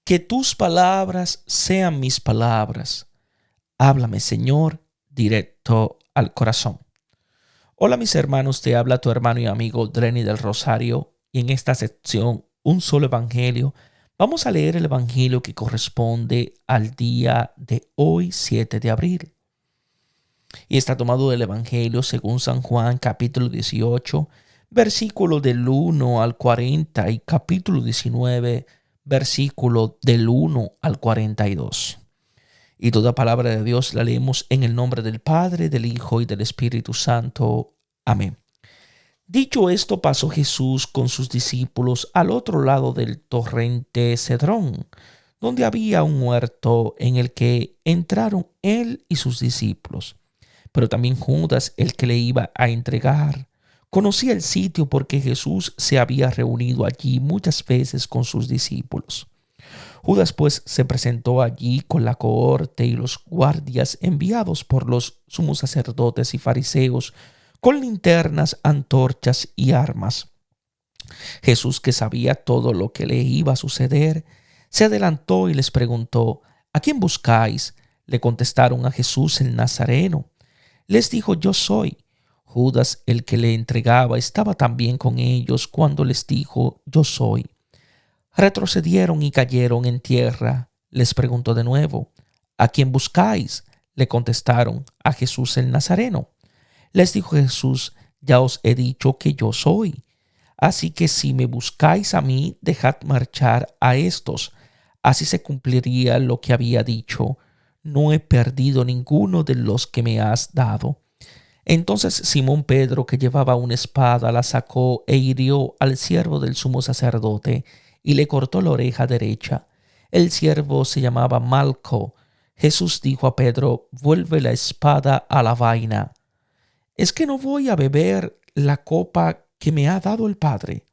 Que tus palabras sean mis palabras. Háblame, Señor, directo al corazón. Hola mis hermanos, te habla tu hermano y amigo Drenny del Rosario, y en esta sección, un solo evangelio, vamos a leer el evangelio que corresponde al día de hoy, 7 de abril. Y está tomado del evangelio según San Juan, capítulo 18, versículo del 1 al 40, y capítulo 19, versículo del 1 al 42. Y toda palabra de Dios la leemos en el nombre del Padre, del Hijo y del Espíritu Santo. Amén. Dicho esto, pasó Jesús con sus discípulos al otro lado del torrente Cedrón, donde había un huerto en el que entraron él y sus discípulos. Pero también Judas, el que le iba a entregar, conocía el sitio porque Jesús se había reunido allí muchas veces con sus discípulos. Judas pues se presentó allí con la cohorte y los guardias enviados por los sumos sacerdotes y fariseos, con linternas, antorchas y armas. Jesús, que sabía todo lo que le iba a suceder, se adelantó y les preguntó: ¿A quién buscáis? Le contestaron: a Jesús el Nazareno. Les dijo: yo soy. Judas, el que le entregaba, estaba también con ellos cuando les dijo: yo soy. Retrocedieron y cayeron en tierra. Les preguntó de nuevo: ¿a quién buscáis? Le contestaron: a Jesús el Nazareno. Les dijo Jesús: ya os he dicho que yo soy. Así que si me buscáis a mí, dejad marchar a estos. Así se cumpliría lo que había dicho: no he perdido ninguno de los que me has dado. Entonces Simón Pedro, que llevaba una espada, la sacó e hirió al siervo del sumo sacerdote y le cortó la oreja derecha. El siervo se llamaba Malco. Jesús dijo a Pedro: vuelve la espada a la vaina. ¿Es que no voy a beber la copa que me ha dado el Padre?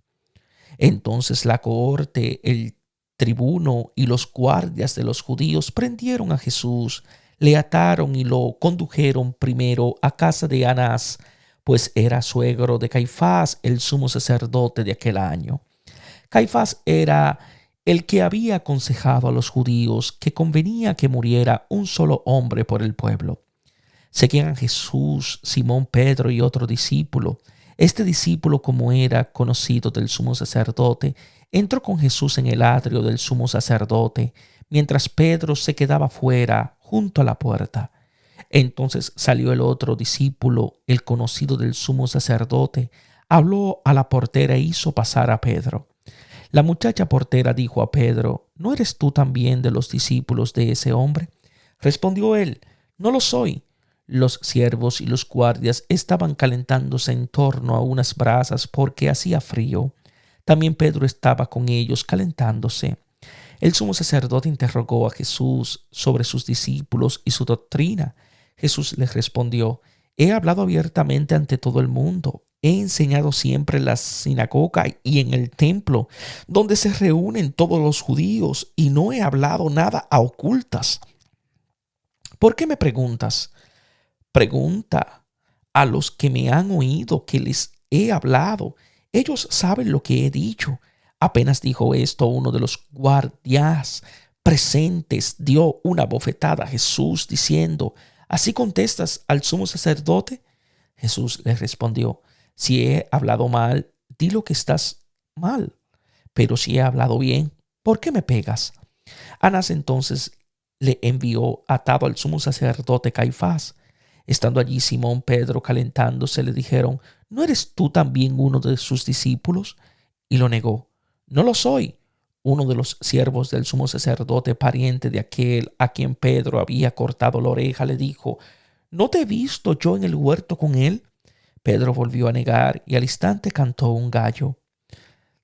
Entonces la cohorte, el tribuno y los guardias de los judíos prendieron a Jesús, le ataron y lo condujeron primero a casa de Anás, pues era suegro de Caifás, el sumo sacerdote de aquel año. Caifás era el que había aconsejado a los judíos que convenía que muriera un solo hombre por el pueblo. Seguían a Jesús Simón Pedro y otro discípulo. Este discípulo, como era conocido del sumo sacerdote, entró con Jesús en el atrio del sumo sacerdote, mientras Pedro se quedaba fuera, junto a la puerta. Entonces salió el otro discípulo, el conocido del sumo sacerdote, habló a la portera e hizo pasar a Pedro. La muchacha portera dijo a Pedro: ¿no eres tú también de los discípulos de ese hombre? Respondió él: no lo soy. Los siervos y los guardias estaban calentándose en torno a unas brasas porque hacía frío. También Pedro estaba con ellos calentándose. El sumo sacerdote interrogó a Jesús sobre sus discípulos y su doctrina. Jesús les respondió: he hablado abiertamente ante todo el mundo. He enseñado siempre en la sinagoga y en el templo, donde se reúnen todos los judíos, y no he hablado nada a ocultas. ¿Por qué me preguntas? Pregunta a los que me han oído que les he hablado. Ellos saben lo que he dicho. Apenas dijo esto, uno de los guardias presentes dio una bofetada a Jesús diciendo: ¿así contestas al sumo sacerdote? Jesús le respondió: si he hablado mal, di lo que estás mal. Pero si he hablado bien, ¿por qué me pegas? Anás entonces le envió atado al sumo sacerdote Caifás. Estando allí Simón Pedro calentándose, le dijeron: ¿no eres tú también uno de sus discípulos? Y lo negó: no lo soy. Uno de los siervos del sumo sacerdote, pariente de aquel a quien Pedro había cortado la oreja, le dijo: ¿no te he visto yo en el huerto con él? Pedro volvió a negar y al instante cantó un gallo.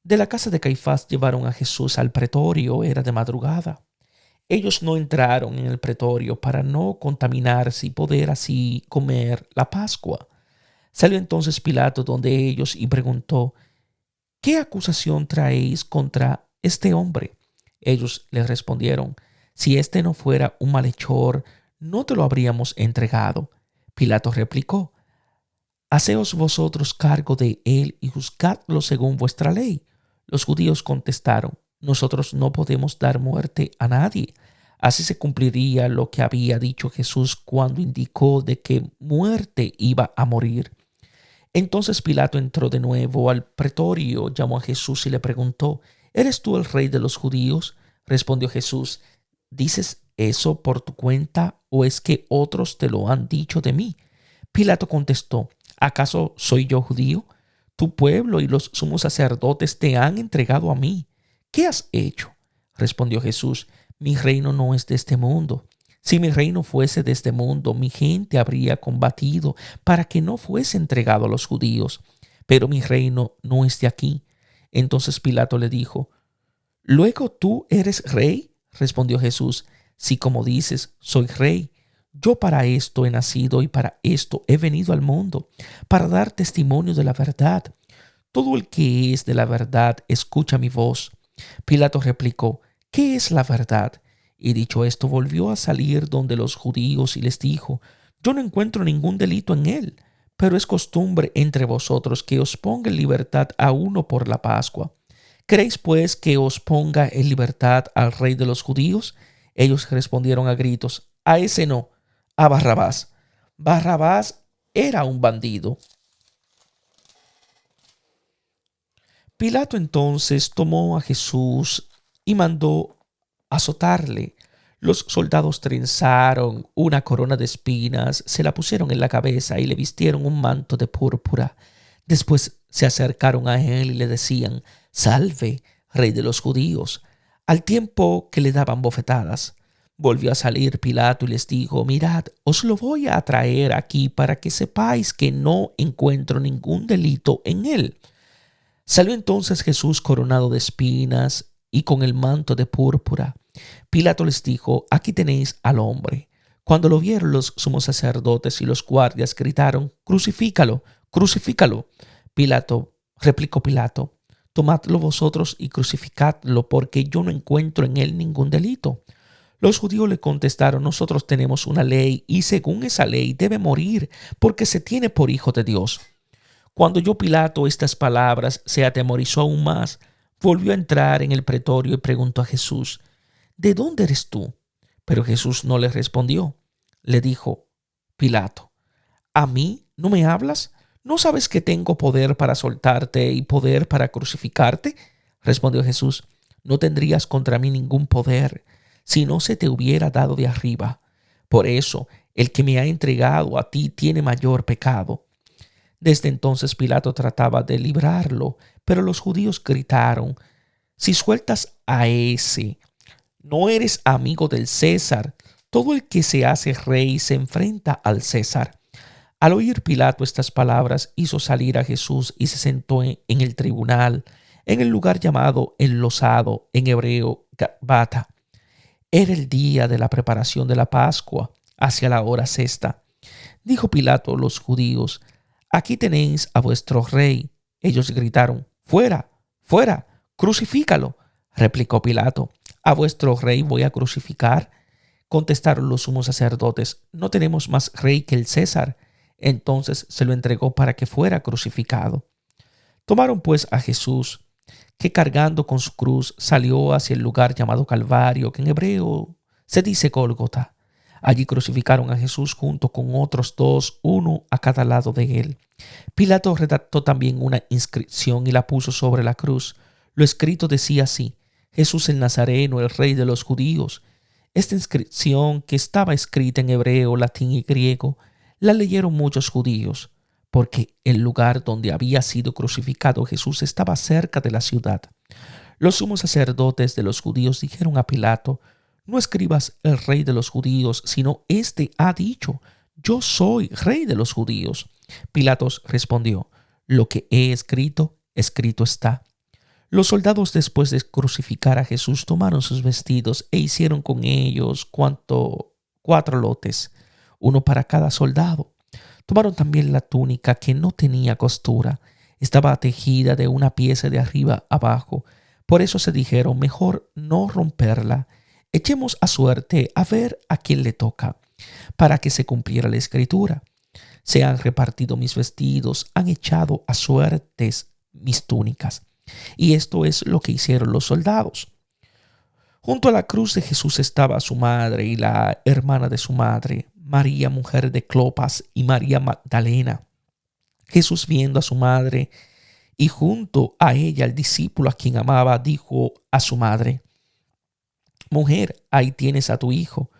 De la casa de Caifás llevaron a Jesús al pretorio. Era de madrugada. Ellos no entraron en el pretorio para no contaminarse y poder así comer la Pascua. Salió entonces Pilato donde ellos y preguntó: ¿qué acusación traéis contra este hombre? Ellos le respondieron: si este no fuera un malhechor, no te lo habríamos entregado. Pilato replicó: haceos vosotros cargo de él y juzgadlo según vuestra ley. Los judíos contestaron: nosotros no podemos dar muerte a nadie. Así se cumpliría lo que había dicho Jesús cuando indicó de qué muerte iba a morir. Entonces Pilato entró de nuevo al pretorio, llamó a Jesús y le preguntó: ¿Eres tú el rey de los judíos? Respondió Jesús: ¿Dices eso por tu cuenta o es que otros te lo han dicho de mí? Pilato contestó: ¿Acaso soy yo judío? Tu pueblo y los sumos sacerdotes te han entregado a mí. ¿Qué has hecho? Respondió Jesús: Mi reino no es de este mundo. Si mi reino fuese de este mundo, mi gente habría combatido para que no fuese entregado a los judíos. Pero mi reino no es de aquí. Entonces Pilato le dijo: ¿Luego tú eres rey? Respondió Jesús: Si como dices, soy rey. Yo para esto he nacido y para esto he venido al mundo, para dar testimonio de la verdad. Todo el que es de la verdad escucha mi voz. Pilato replicó: ¿Qué es la verdad? Y dicho esto, volvió a salir donde los judíos y les dijo: Yo no encuentro ningún delito en él, pero es costumbre entre vosotros que os ponga en libertad a uno por la Pascua. ¿Queréis pues que os ponga en libertad al rey de los judíos? Ellos respondieron a gritos: A ese no, a Barrabás. Barrabás era un bandido. Pilato entonces tomó a Jesús y mandó azotarle. Los soldados trenzaron una corona de espinas, se la pusieron en la cabeza y le vistieron un manto de púrpura. Después se acercaron a él y le decían: Salve, rey de los judíos, al tiempo que le daban bofetadas. Volvió a salir Pilato y les dijo: Mirad, os lo voy a traer aquí para que sepáis que no encuentro ningún delito en él. Salió entonces Jesús coronado de espinas y con el manto de púrpura. Pilato les dijo: Aquí tenéis al hombre. Cuando lo vieron los sumos sacerdotes y los guardias gritaron: Crucifícalo, crucifícalo. Replicó Pilato: Tomadlo vosotros y crucificadlo, porque yo no encuentro en él ningún delito. Los judíos le contestaron: Nosotros tenemos una ley y según esa ley debe morir, porque se tiene por hijo de Dios. Cuando oyó Pilato estas palabras, se atemorizó aún más. Volvió a entrar en el pretorio y preguntó a Jesús: ¿De dónde eres tú? Pero Jesús no le respondió. Le dijo Pilato: ¿A mí no me hablas? ¿No sabes que tengo poder para soltarte y poder para crucificarte? Respondió Jesús: No tendrías contra mí ningún poder si no se te hubiera dado de arriba. Por eso, el que me ha entregado a ti tiene mayor pecado. Desde entonces Pilato trataba de librarlo, pero los judíos gritaron: Si sueltas a ese, no eres amigo del César. Todo el que se hace rey se enfrenta al César. Al oír Pilato estas palabras, hizo salir a Jesús y se sentó en el tribunal, en el lugar llamado El Losado, en hebreo Gabata. Era el día de la preparación de la Pascua, hacia la hora sexta. Dijo Pilato a los judíos: Aquí tenéis a vuestro rey. Ellos gritaron: Fuera, fuera, crucifícalo. Replicó Pilato: ¿A vuestro rey voy a crucificar? Contestaron los sumos sacerdotes: No tenemos más rey que el César. Entonces se lo entregó para que fuera crucificado. Tomaron pues a Jesús, que cargando con su cruz salió hacia el lugar llamado Calvario, que en hebreo se dice Gólgota. Allí crucificaron a Jesús junto con otros dos, uno a cada lado de él. Pilato redactó también una inscripción y la puso sobre la cruz. Lo escrito decía así: Jesús el Nazareno, el rey de los judíos. Esta inscripción, que estaba escrita en hebreo, latín y griego, la leyeron muchos judíos, porque el lugar donde había sido crucificado Jesús estaba cerca de la ciudad. Los sumos sacerdotes de los judíos dijeron a Pilato: No escribas el rey de los judíos, sino éste ha dicho: Yo soy rey de los judíos. Pilatos respondió: Lo que he escrito, escrito está. Los soldados, después de crucificar a Jesús, tomaron sus vestidos e hicieron con ellos 4 lotes, uno para cada soldado. Tomaron también la túnica, que no tenía costura, estaba tejida de una pieza de arriba abajo. Por eso se dijeron: Mejor no romperla. Echemos a suerte a ver a quién le toca, para que se cumpliera la escritura: Se han repartido mis vestidos, han echado a suertes mis túnicas. Y esto es lo que hicieron los soldados. Junto a la cruz de Jesús estaba su madre y la hermana de su madre, María, mujer de Clopas, y María Magdalena. Jesús, viendo a su madre y junto a ella al discípulo a quien amaba, dijo a su madre: Mujer, ahí tienes a tu hijo.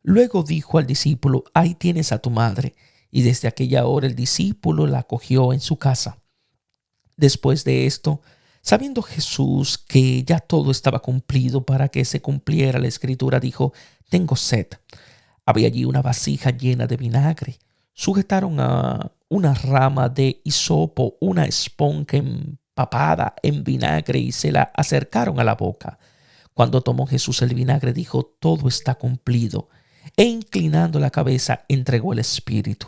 Luego dijo al discípulo: Ahí tienes a tu madre. Y desde aquella hora el discípulo la acogió en su casa. Después de esto, sabiendo Jesús que ya todo estaba cumplido para que se cumpliera la escritura, dijo: Tengo sed. Había allí una vasija llena de vinagre. Sujetaron a una rama de hisopo una esponja empapada en vinagre y se la acercaron a la boca. Cuando tomó Jesús el vinagre, dijo: Todo está cumplido. E inclinando la cabeza, entregó el espíritu.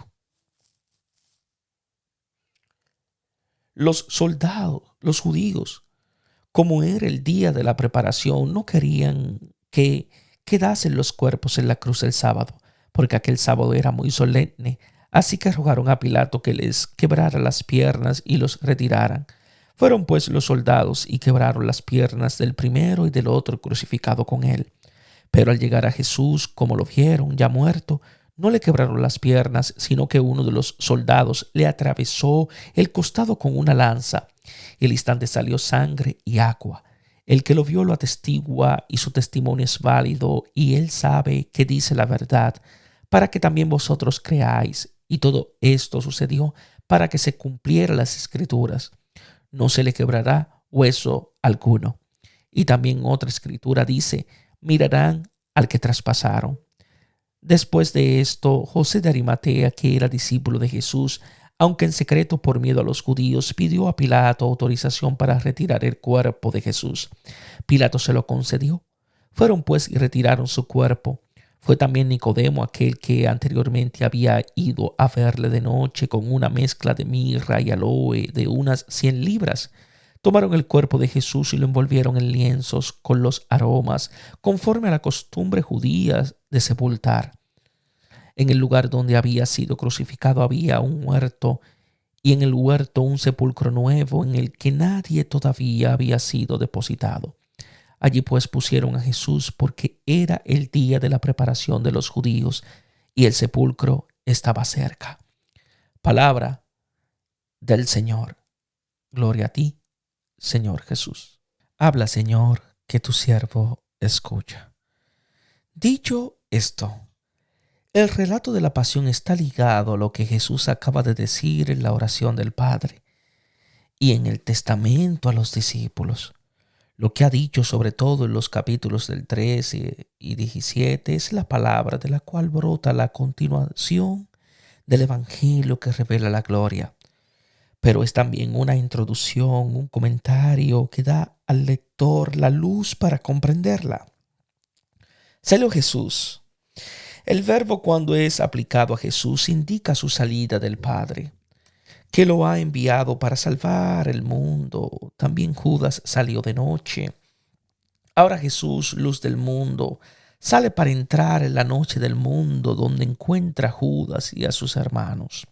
Los soldados, los judíos, como era el día de la preparación, no querían que quedasen los cuerpos en la cruz el sábado, porque aquel sábado era muy solemne. Así que rogaron a Pilato que les quebrara las piernas y los retiraran. Fueron pues los soldados y quebraron las piernas del primero y del otro crucificado con él. Pero al llegar a Jesús, como lo vieron ya muerto, no le quebraron las piernas, sino que uno de los soldados le atravesó el costado con una lanza, y al instante salió sangre y agua. El que lo vio lo atestigua y su testimonio es válido, y él sabe que dice la verdad, para que también vosotros creáis. Y todo esto sucedió para que se cumplieran las escrituras: no se le quebrará hueso alguno. Y también otra escritura dice: mirarán al que traspasaron. Después de esto, José de Arimatea, que era discípulo de Jesús, aunque en secreto por miedo a los judíos, pidió a Pilato autorización para retirar el cuerpo de Jesús. Pilato se lo concedió. Fueron pues y retiraron su cuerpo. Fue también Nicodemo, aquel que anteriormente había ido a verle de noche, con una mezcla de mirra y aloe de unas 100 libras. Tomaron el cuerpo de Jesús y lo envolvieron en lienzos con los aromas, conforme a la costumbre judía de sepultar. En el lugar donde había sido crucificado había un huerto, y en el huerto un sepulcro nuevo en el que nadie todavía había sido depositado. Allí pues pusieron a Jesús, porque era el día de la preparación de los judíos, y el sepulcro estaba cerca. Palabra del Señor. Gloria a ti, Señor Jesús. Habla, Señor, que tu siervo escucha. Dicho esto, el relato de la pasión está ligado a lo que Jesús acaba de decir en la oración del Padre y en el testamento a los discípulos. Lo que ha dicho sobre todo en los capítulos del 13 y 17 es la palabra de la cual brota la continuación del Evangelio que revela la gloria. Pero es también una introducción, un comentario que da al lector la luz para comprenderla. Salió Jesús. El verbo, cuando es aplicado a Jesús, indica su salida del Padre, que lo ha enviado para salvar el mundo. También Judas salió de noche. Ahora Jesús, luz del mundo, sale para entrar en la noche del mundo, donde encuentra a Judas y a sus hermanos.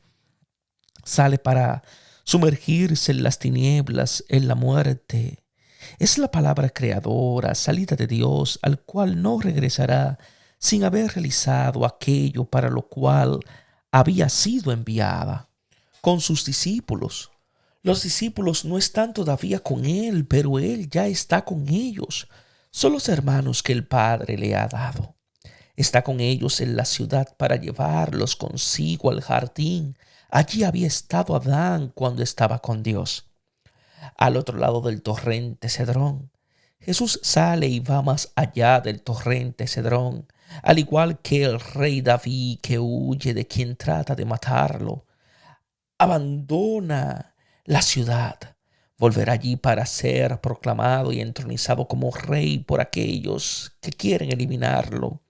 Sale para sumergirse en las tinieblas, en la muerte. Es la palabra creadora, salida de Dios, al cual no regresará sin haber realizado aquello para lo cual había sido enviada. Con sus discípulos. Los discípulos no están todavía con él, pero él ya está con ellos. Son los hermanos que el Padre le ha dado. Está con ellos en la ciudad para llevarlos consigo al jardín. Allí había estado Adán cuando estaba con Dios. Al otro lado del torrente Cedrón, Jesús sale y va más allá del torrente Cedrón, al igual que el rey David, que huye de quien trata de matarlo. Abandona la ciudad, volverá allí para ser proclamado y entronizado como rey por aquellos que quieren eliminarlo.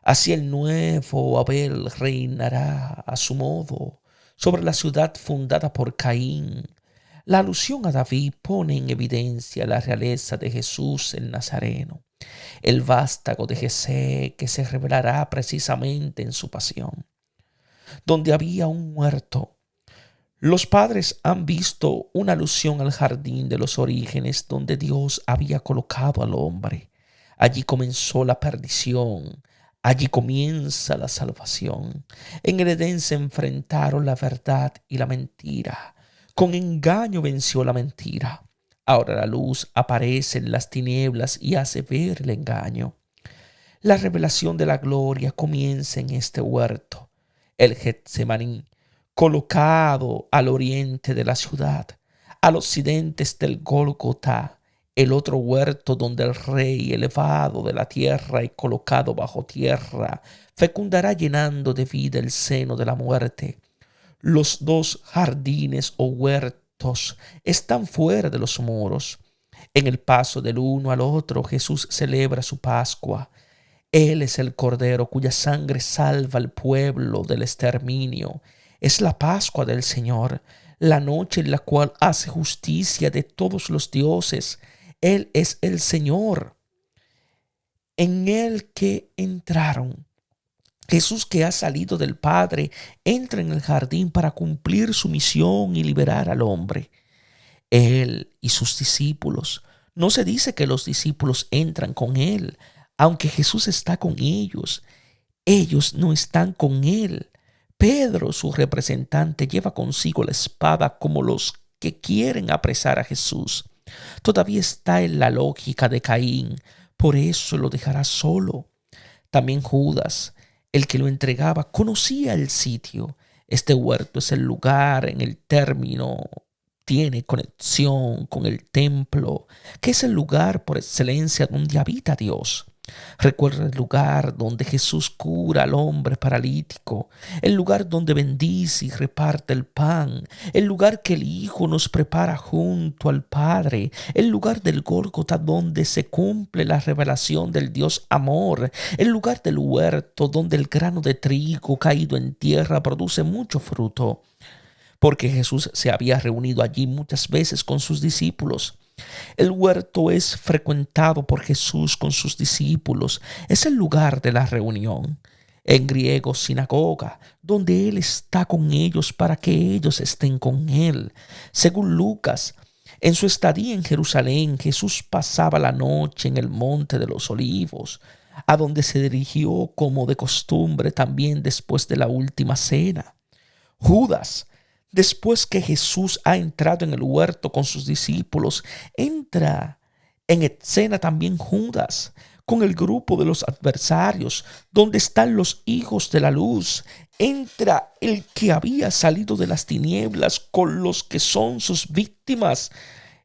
Así el nuevo Abel reinará a su modo sobre la ciudad fundada por Caín. La alusión a David pone en evidencia la realeza de Jesús el Nazareno, el vástago de Jesé, que se revelará precisamente en su pasión. Donde había un muerto, Los padres han visto una alusión al jardín de los orígenes donde Dios había colocado al hombre. Allí comenzó la perdición, allí comienza la salvación. En el Edén se enfrentaron la verdad y la mentira. Con engaño venció la mentira. Ahora la luz aparece en las tinieblas y hace ver el engaño. La revelación de la gloria comienza en este huerto, el Getsemaní, colocado al oriente de la ciudad, al occidente del Gólgota, el otro huerto donde el rey elevado de la tierra y colocado bajo tierra fecundará llenando de vida el seno de la muerte. Los dos jardines o huertos están fuera de los muros. En el paso del uno al otro, Jesús celebra su Pascua. Él es el Cordero cuya sangre salva al pueblo del exterminio. Es la Pascua del Señor, la noche en la cual hace justicia de todos los dioses. Él es el Señor en el que entraron. Jesús, que ha salido del Padre, entra en el jardín para cumplir su misión y liberar al hombre. Él y sus discípulos. No se dice que los discípulos entran con él, aunque Jesús está con ellos. Ellos no están con él. Pedro, su representante, lleva consigo la espada como los que quieren apresar a Jesús. Todavía está en la lógica de Caín, por eso lo dejará solo. También Judas, el que lo entregaba, conocía el sitio. Este huerto es el lugar en el término, tiene conexión con el templo, que es el lugar por excelencia donde habita Dios. Recuerda el lugar donde Jesús cura al hombre paralítico, el lugar donde bendice y reparte el pan, el lugar que el Hijo nos prepara junto al Padre, el lugar del Gólgota donde se cumple la revelación del Dios amor, el lugar del huerto donde el grano de trigo caído en tierra produce mucho fruto, porque Jesús se había reunido allí muchas veces con sus discípulos. El huerto es frecuentado por Jesús con sus discípulos. Es el lugar de la reunión. En griego, sinagoga, donde Él está con ellos para que ellos estén con Él. Según Lucas, en su estadía en Jerusalén, Jesús pasaba la noche en el Monte de los Olivos, a donde se dirigió como de costumbre también después de la última cena. Judas, después que Jesús ha entrado en el huerto con sus discípulos, entra en escena también Judas con el grupo de los adversarios, donde están los hijos de la luz. Entra el que había salido de las tinieblas con los que son sus víctimas.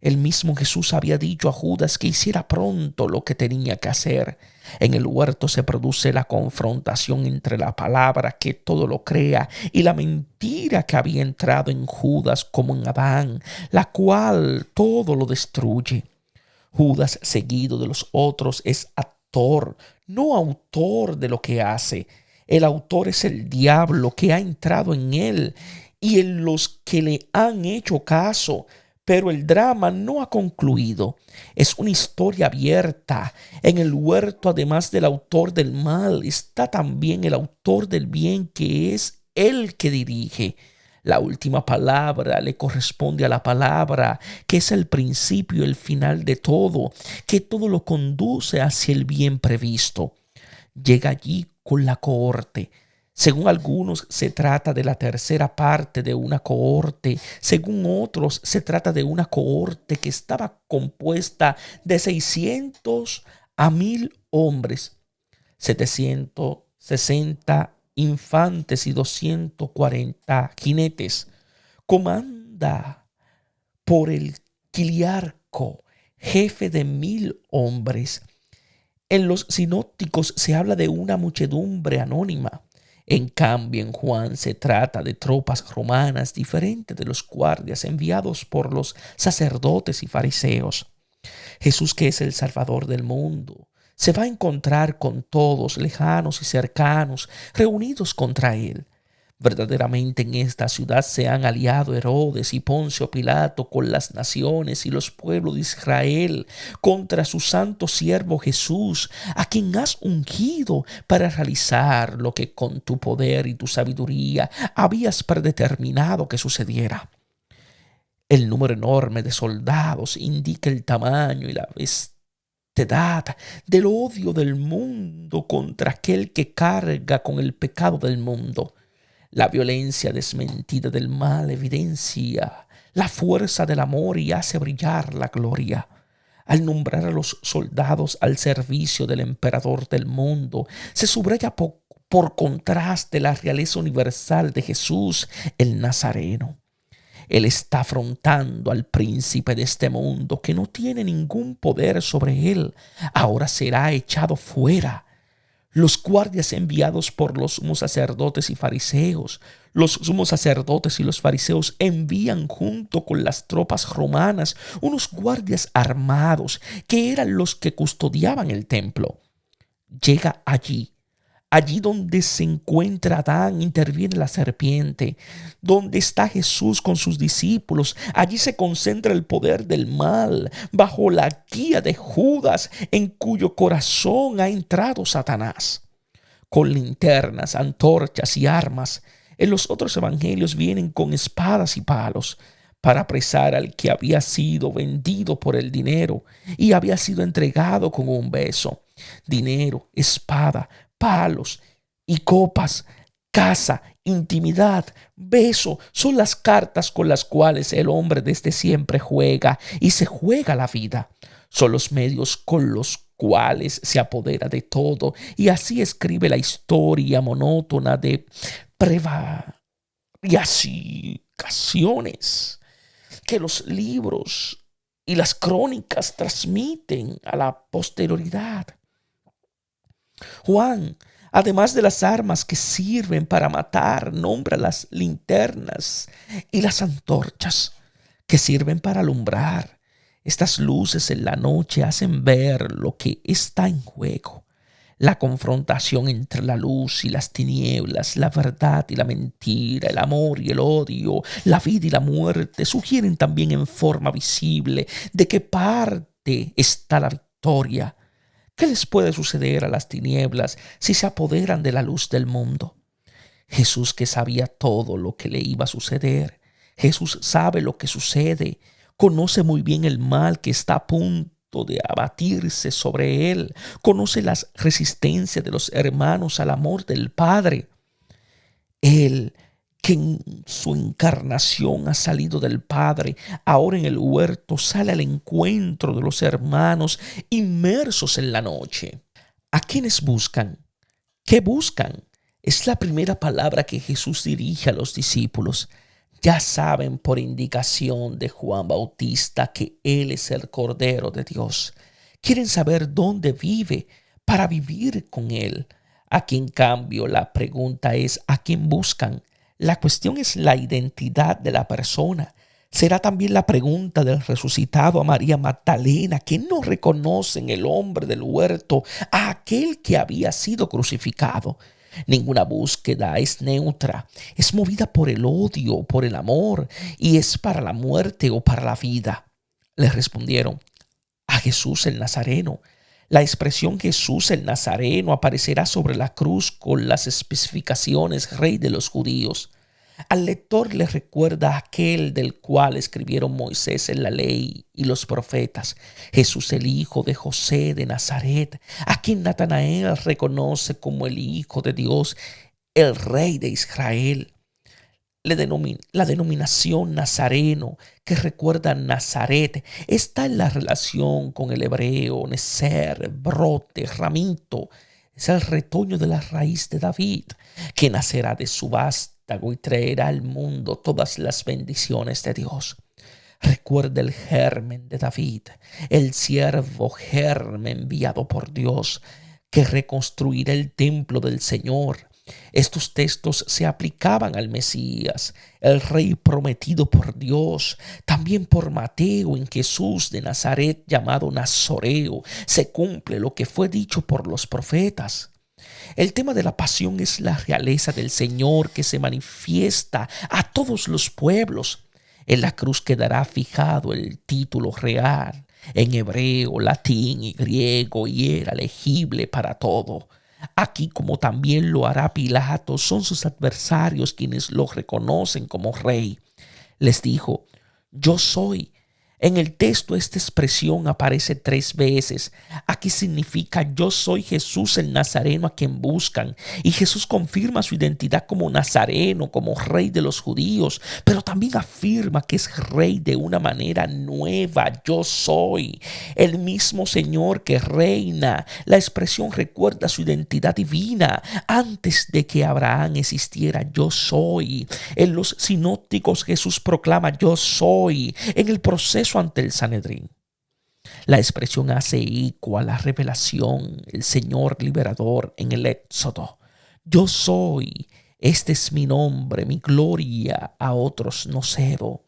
El mismo Jesús había dicho a Judas que hiciera pronto lo que tenía que hacer. En el huerto se produce la confrontación entre la palabra que todo lo crea y la mentira que había entrado en Judas como en Adán, la cual todo lo destruye. Judas, seguido de los otros, es actor, no autor de lo que hace. El autor es el diablo que ha entrado en él y en los que le han hecho caso. Pero el drama no ha concluido. Es una historia abierta. En el huerto, además del autor del mal, está también el autor del bien, que es el que dirige. La última palabra le corresponde a la palabra, que es el principio y el final de todo, que todo lo conduce hacia el bien previsto. Llega allí con la cohorte. Según algunos, se trata de la tercera parte de una cohorte. Según otros, se trata de una cohorte que estaba compuesta de 600 a 1000 hombres, 760 infantes y 240 jinetes. Comanda por el Quiliarco, jefe de 1000 hombres. En los sinópticos se habla de una muchedumbre anónima. En cambio, en Juan se trata de tropas romanas diferentes de los guardias enviados por los sacerdotes y fariseos. Jesús, que es el Salvador del mundo, se va a encontrar con todos, lejanos y cercanos, reunidos contra él. Verdaderamente en esta ciudad se han aliado Herodes y Poncio Pilato con las naciones y los pueblos de Israel contra su santo siervo Jesús, a quien has ungido para realizar lo que con tu poder y tu sabiduría habías predeterminado que sucediera. El número enorme de soldados indica el tamaño y la vastedad del odio del mundo contra aquel que carga con el pecado del mundo. La violencia desmentida del mal evidencia la fuerza del amor y hace brillar la gloria. Al nombrar a los soldados al servicio del emperador del mundo, se subraya por contraste la realeza universal de Jesús el Nazareno. Él está afrontando al príncipe de este mundo que no tiene ningún poder sobre él. Ahora será echado fuera. Los guardias enviados por los sumos sacerdotes y fariseos. Los sumos sacerdotes y los fariseos envían junto con las tropas romanas unos guardias armados que eran los que custodiaban el templo. Llega allí donde se encuentra Adán, interviene la serpiente. Donde está Jesús con sus discípulos, allí se concentra el poder del mal, bajo la guía de Judas, en cuyo corazón ha entrado Satanás. Con linternas, antorchas y armas, en los otros evangelios vienen con espadas y palos para apresar al que había sido vendido por el dinero y había sido entregado con un beso. Dinero, espada, palos y copas, casa, intimidad, beso, son las cartas con las cuales el hombre desde siempre juega y se juega la vida. Son los medios con los cuales se apodera de todo y así escribe la historia monótona de prevaricaciones que los libros y las crónicas transmiten a la posterioridad. Juan, además de las armas que sirven para matar, nombra las linternas y las antorchas que sirven para alumbrar. Estas luces en la noche hacen ver lo que está en juego. La confrontación entre la luz y las tinieblas, la verdad y la mentira, el amor y el odio, la vida y la muerte sugieren también en forma visible de qué parte está la victoria. ¿Qué les puede suceder a las tinieblas si se apoderan de la luz del mundo? Jesús, que sabía todo lo que le iba a suceder, Jesús sabe lo que sucede, conoce muy bien el mal que está a punto de abatirse sobre él, conoce las resistencias de los hermanos al amor del Padre. Él, que en su encarnación ha salido del Padre, ahora en el huerto sale al encuentro de los hermanos inmersos en la noche. ¿A quiénes buscan? ¿Qué buscan? Es la primera palabra que Jesús dirige a los discípulos. Ya saben por indicación de Juan Bautista que Él es el Cordero de Dios. Quieren saber dónde vive para vivir con Él. Aquí, en cambio, la pregunta es ¿a quién buscan? La cuestión es la identidad de la persona. Será también la pregunta del resucitado a María Magdalena, que no reconoce en el hombre del huerto a aquel que había sido crucificado. Ninguna búsqueda es neutra, es movida por el odio, por el amor, y es para la muerte o para la vida. Le respondieron: a Jesús el Nazareno. La expresión Jesús el Nazareno aparecerá sobre la cruz con las especificaciones Rey de los judíos. Al lector le recuerda a aquel del cual escribieron Moisés en la ley y los profetas, Jesús el hijo de José de Nazaret, a quien Natanael reconoce como el Hijo de Dios, el Rey de Israel. La denominación nazareno, que recuerda a Nazaret, está en la relación con el hebreo, nezer, brote, ramito. Es el retoño de la raíz de David, que nacerá de su vástago y traerá al mundo todas las bendiciones de Dios. Recuerda el germen de David, el siervo germen enviado por Dios, que reconstruirá el templo del Señor. Estos textos se aplicaban al Mesías, el Rey prometido por Dios. También por Mateo, en Jesús de Nazaret, llamado Nazoreo, se cumple lo que fue dicho por los profetas. El tema de la pasión es la realeza del Señor que se manifiesta a todos los pueblos. En la cruz quedará fijado el título real, en hebreo, latín y griego, y era legible para todo. Aquí, como también lo hará Pilato, son sus adversarios quienes lo reconocen como rey. Les dijo: yo soy. En el texto esta expresión aparece 3 veces. Aquí significa: yo soy Jesús el Nazareno a quien buscan. Y Jesús confirma su identidad como Nazareno, como rey de los judíos, pero también afirma que es rey de una manera nueva. Yo soy el mismo Señor que reina. La expresión recuerda su identidad divina. Antes de que Abraham existiera, yo soy. En los sinópticos Jesús proclama: yo soy. En el proceso ante el Sanedrín, la expresión hace eco a la revelación, el Señor liberador en el Éxodo. Yo soy, este es mi nombre, mi gloria a otros no cedo.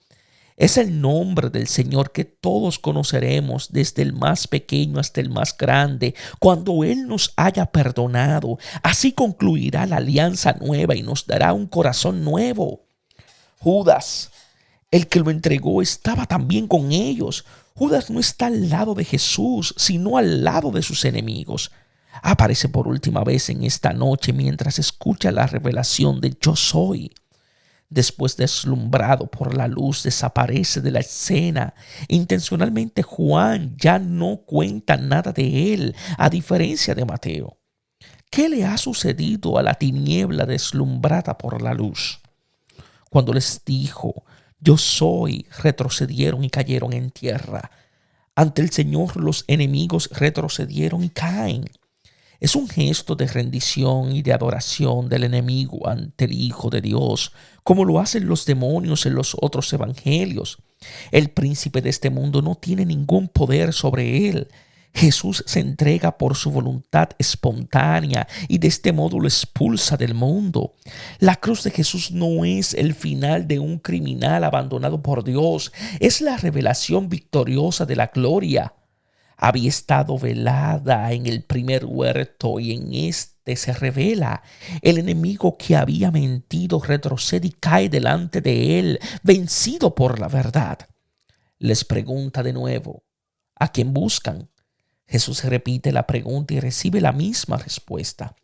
Es el nombre del Señor que todos conoceremos, desde el más pequeño hasta el más grande, cuando Él nos haya perdonado. Así concluirá la alianza nueva y nos dará un corazón nuevo. Judas, el que lo entregó, estaba también con ellos. Judas no está al lado de Jesús, sino al lado de sus enemigos. Aparece por última vez en esta noche mientras escucha la revelación de yo soy. Después, deslumbrado por la luz, desaparece de la escena. Intencionalmente Juan ya no cuenta nada de él, a diferencia de Mateo. ¿Qué le ha sucedido a la tiniebla deslumbrada por la luz? Cuando les dijo: yo soy, retrocedieron y cayeron en tierra. Ante el Señor los enemigos retrocedieron y caen. Es un gesto de rendición y de adoración del enemigo ante el Hijo de Dios, como lo hacen los demonios en los otros evangelios. El príncipe de este mundo no tiene ningún poder sobre él. Jesús se entrega por su voluntad espontánea y de este modo lo expulsa del mundo. La cruz de Jesús no es el final de un criminal abandonado por Dios, es la revelación victoriosa de la gloria. Había estado velada en el primer huerto y en este se revela. El enemigo que había mentido retrocede y cae delante de él, vencido por la verdad. Les pregunta de nuevo: ¿a quién buscan? Jesús repite la pregunta y recibe la misma respuesta.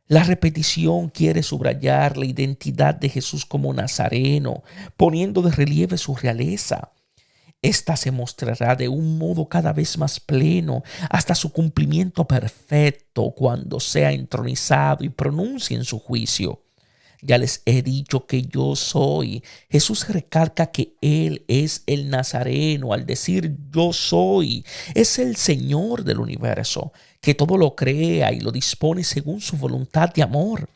La repetición quiere subrayar la identidad de Jesús como nazareno, poniendo de relieve su realeza. Esta se mostrará de un modo cada vez más pleno hasta su cumplimiento perfecto cuando sea entronizado y pronuncie en su juicio. Ya les he dicho que yo soy. Jesús recalca que Él es el Nazareno al decir yo soy. Es el Señor del universo, que todo lo crea y lo dispone según su voluntad de amor.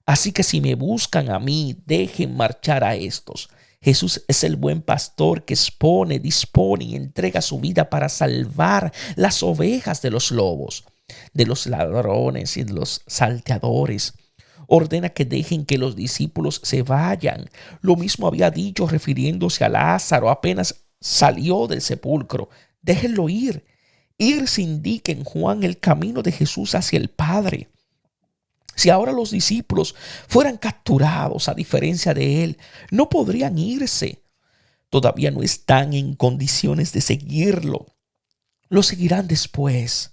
Así que si me buscan a mí, dejen marchar a estos. Jesús es el buen pastor que expone, dispone y entrega su vida para salvar las ovejas de los lobos, de los ladrones y de los salteadores. Ordena que dejen que los discípulos se vayan. Lo mismo había dicho refiriéndose a Lázaro apenas salió del sepulcro. Déjenlo ir. Ir se indica en Juan el camino de Jesús hacia el Padre. Si ahora los discípulos fueran capturados a diferencia de él, no podrían irse. Todavía no están en condiciones de seguirlo. Lo seguirán después.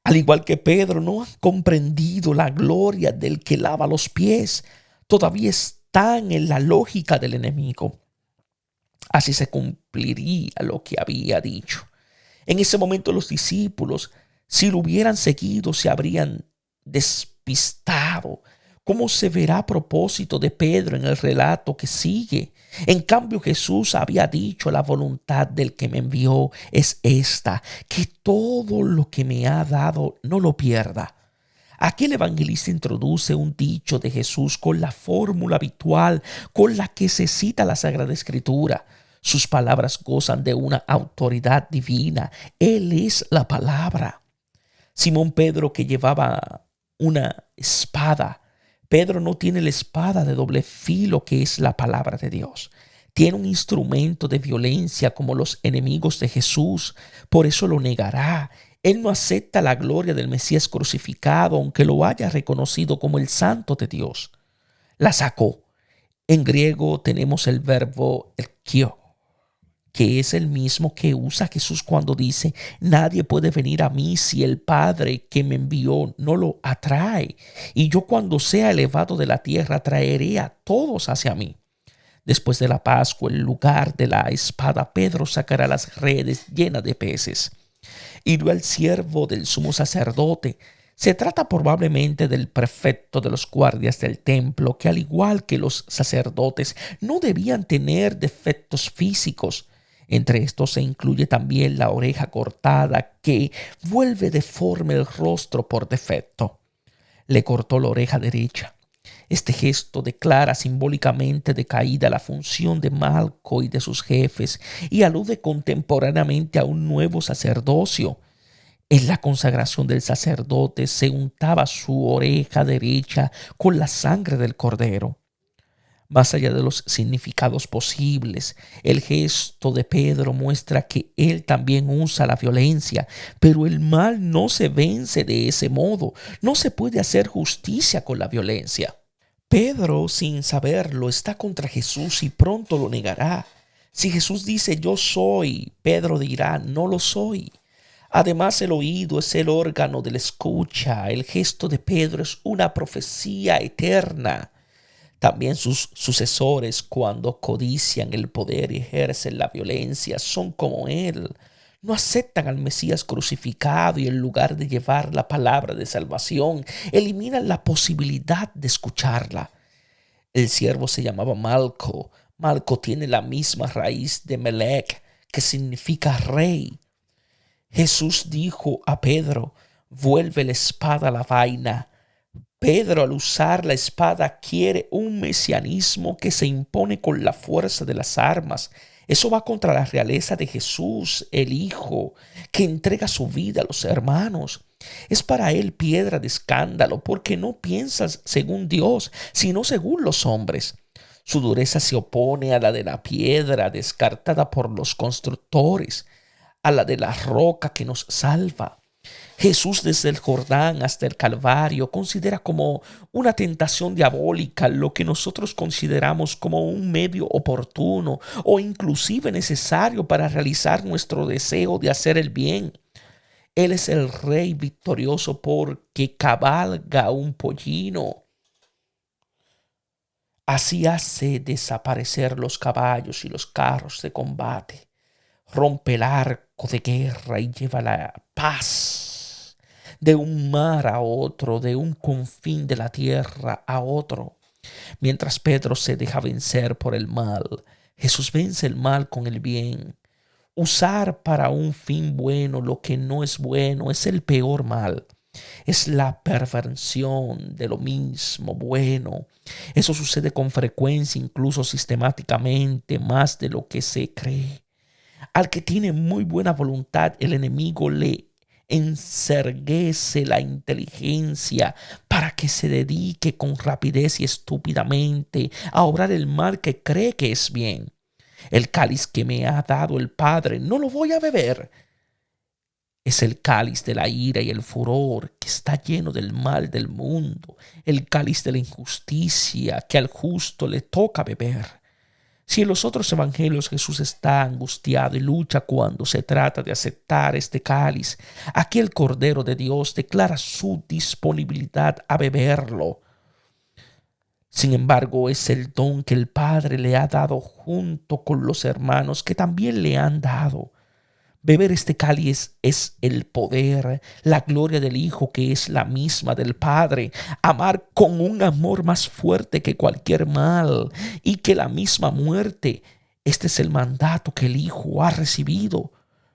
Al igual que Pedro, no han comprendido la gloria del que lava los pies. Todavía están en la lógica del enemigo. Así se cumpliría lo que había dicho. En ese momento los discípulos, si lo hubieran seguido, se habrían despistado. ¿Cómo se verá a propósito de Pedro en el relato que sigue? En cambio, Jesús había dicho: la voluntad del que me envió es esta, que todo lo que me ha dado no lo pierda. Aquí el evangelista introduce un dicho de Jesús con la fórmula habitual con la que se cita la Sagrada Escritura. Sus palabras gozan de una autoridad divina. Él es la palabra. Simón Pedro, que llevaba una espada. Pedro no tiene la espada de doble filo que es la palabra de Dios. Tiene un instrumento de violencia como los enemigos de Jesús. Por eso lo negará. Él no acepta la gloria del Mesías crucificado, aunque lo haya reconocido como el Santo de Dios. La sacó. En griego tenemos el verbo erkio, que es el mismo que usa Jesús cuando dice: nadie puede venir a mí si el Padre que me envió no lo atrae. Y yo, cuando sea elevado de la tierra, traeré a todos hacia mí. Después de la Pascua, en lugar de la espada, Pedro sacará las redes llenas de peces. Hirió al siervo del sumo sacerdote. Se trata probablemente del prefecto de los guardias del templo, que, al igual que los sacerdotes, no debían tener defectos físicos. Entre estos se incluye también la oreja cortada, que vuelve deforme el rostro por defecto. Le cortó la oreja derecha. Este gesto declara simbólicamente decaída la función de Malco y de sus jefes, y alude contemporáneamente a un nuevo sacerdocio. En la consagración del sacerdote se untaba su oreja derecha con la sangre del cordero. Más allá de los significados posibles, el gesto de Pedro muestra que él también usa la violencia, pero el mal no se vence de ese modo. No se puede hacer justicia con la violencia. Pedro, sin saberlo, está contra Jesús y pronto lo negará. Si Jesús dice: yo soy, Pedro dirá: no lo soy. Además, el oído es el órgano de la escucha. El gesto de Pedro es una profecía eterna. También sus sucesores, cuando codician el poder y ejercen la violencia, son como él. No aceptan al Mesías crucificado y, en lugar de llevar la palabra de salvación, eliminan la posibilidad de escucharla. El siervo se llamaba Malco. Malco tiene la misma raíz de Melech, que significa rey. Jesús dijo a Pedro: vuelve la espada a la vaina. Pedro, al usar la espada, quiere un mesianismo que se impone con la fuerza de las armas. Eso va contra la realeza de Jesús, el Hijo, que entrega su vida a los hermanos. Es para él piedra de escándalo, porque no piensa según Dios, sino según los hombres. Su dureza se opone a la de la piedra descartada por los constructores, a la de la roca que nos salva. Jesús, desde el Jordán hasta el Calvario, considera como una tentación diabólica lo que nosotros consideramos como un medio oportuno o inclusive necesario para realizar nuestro deseo de hacer el bien. Él es el rey victorioso porque cabalga un pollino. Así hace desaparecer los caballos y los carros de combate. Rompe el arco de guerra y lleva la paz de un mar a otro, de un confín de la tierra a otro. Mientras Pedro se deja vencer por el mal, Jesús vence el mal con el bien. Usar para un fin bueno lo que no es bueno es el peor mal. Es la perversión de lo mismo bueno. Eso sucede con frecuencia, incluso sistemáticamente, más de lo que se cree. Al que tiene muy buena voluntad, el enemigo le encerguece la inteligencia para que se dedique con rapidez y estúpidamente a obrar el mal que cree que es bien. El cáliz que me ha dado el Padre no lo voy a beber. Es el cáliz de la ira y el furor que está lleno del mal del mundo, el cáliz de la injusticia que al justo le toca beber. Si en los otros evangelios Jesús está angustiado y lucha cuando se trata de aceptar este cáliz, aquí el Cordero de Dios declara su disponibilidad a beberlo. Sin embargo, es el don que el Padre le ha dado junto con los hermanos que también le han dado. Beber este cáliz es el poder, la gloria del Hijo, que es la misma del Padre. Amar con un amor más fuerte que cualquier mal y que la misma muerte. Este es el mandato que el Hijo ha recibido.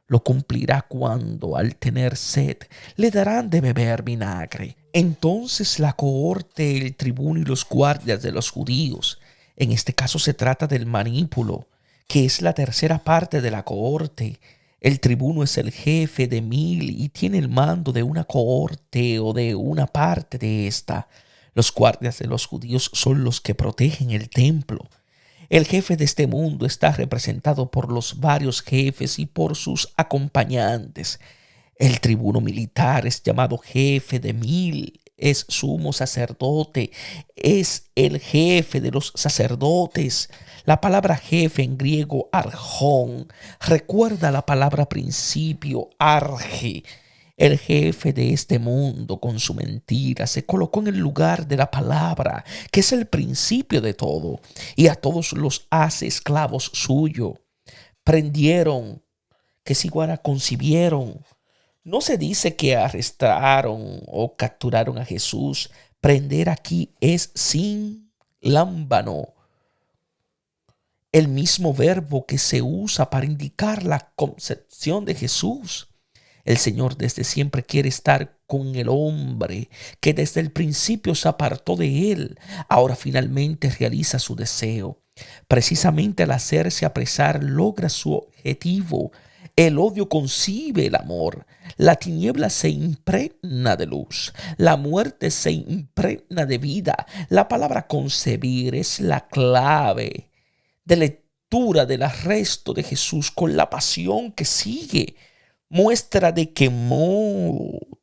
Lo cumplirá cuando, al tener sed, le darán de beber vinagre. Entonces la cohorte, el tribuno y los guardias de los judíos, en este caso se trata del manípulo, que es la tercera parte de la cohorte. El tribuno es el jefe de 1000 y tiene el mando de una cohorte o de una parte de esta. Los guardias de los judíos son los que protegen el templo. El jefe de este mundo está representado por los varios jefes y por sus acompañantes. El tribuno militar es llamado jefe de 1000, es sumo sacerdote, es el jefe de los sacerdotes. La palabra jefe en griego, arjón, recuerda la palabra principio, arge. El jefe de este mundo con su mentira se colocó en el lugar de la palabra, que es el principio de todo, y a todos los hace esclavos suyos. Prendieron, que es igual a concibieron. No se dice que arrestaron o capturaron a Jesús. Prender aquí es sin lámbano, el mismo verbo que se usa para indicar la concepción de Jesús. El Señor desde siempre quiere estar con el hombre que desde el principio se apartó de él. Ahora finalmente realiza su deseo. Precisamente al hacerse apresar logra su objetivo. El odio concibe el amor. La tiniebla se impregna de luz. La muerte se impregna de vida. La palabra concebir es la clave de lectura del arresto de Jesús con la pasión que sigue. Muestra de que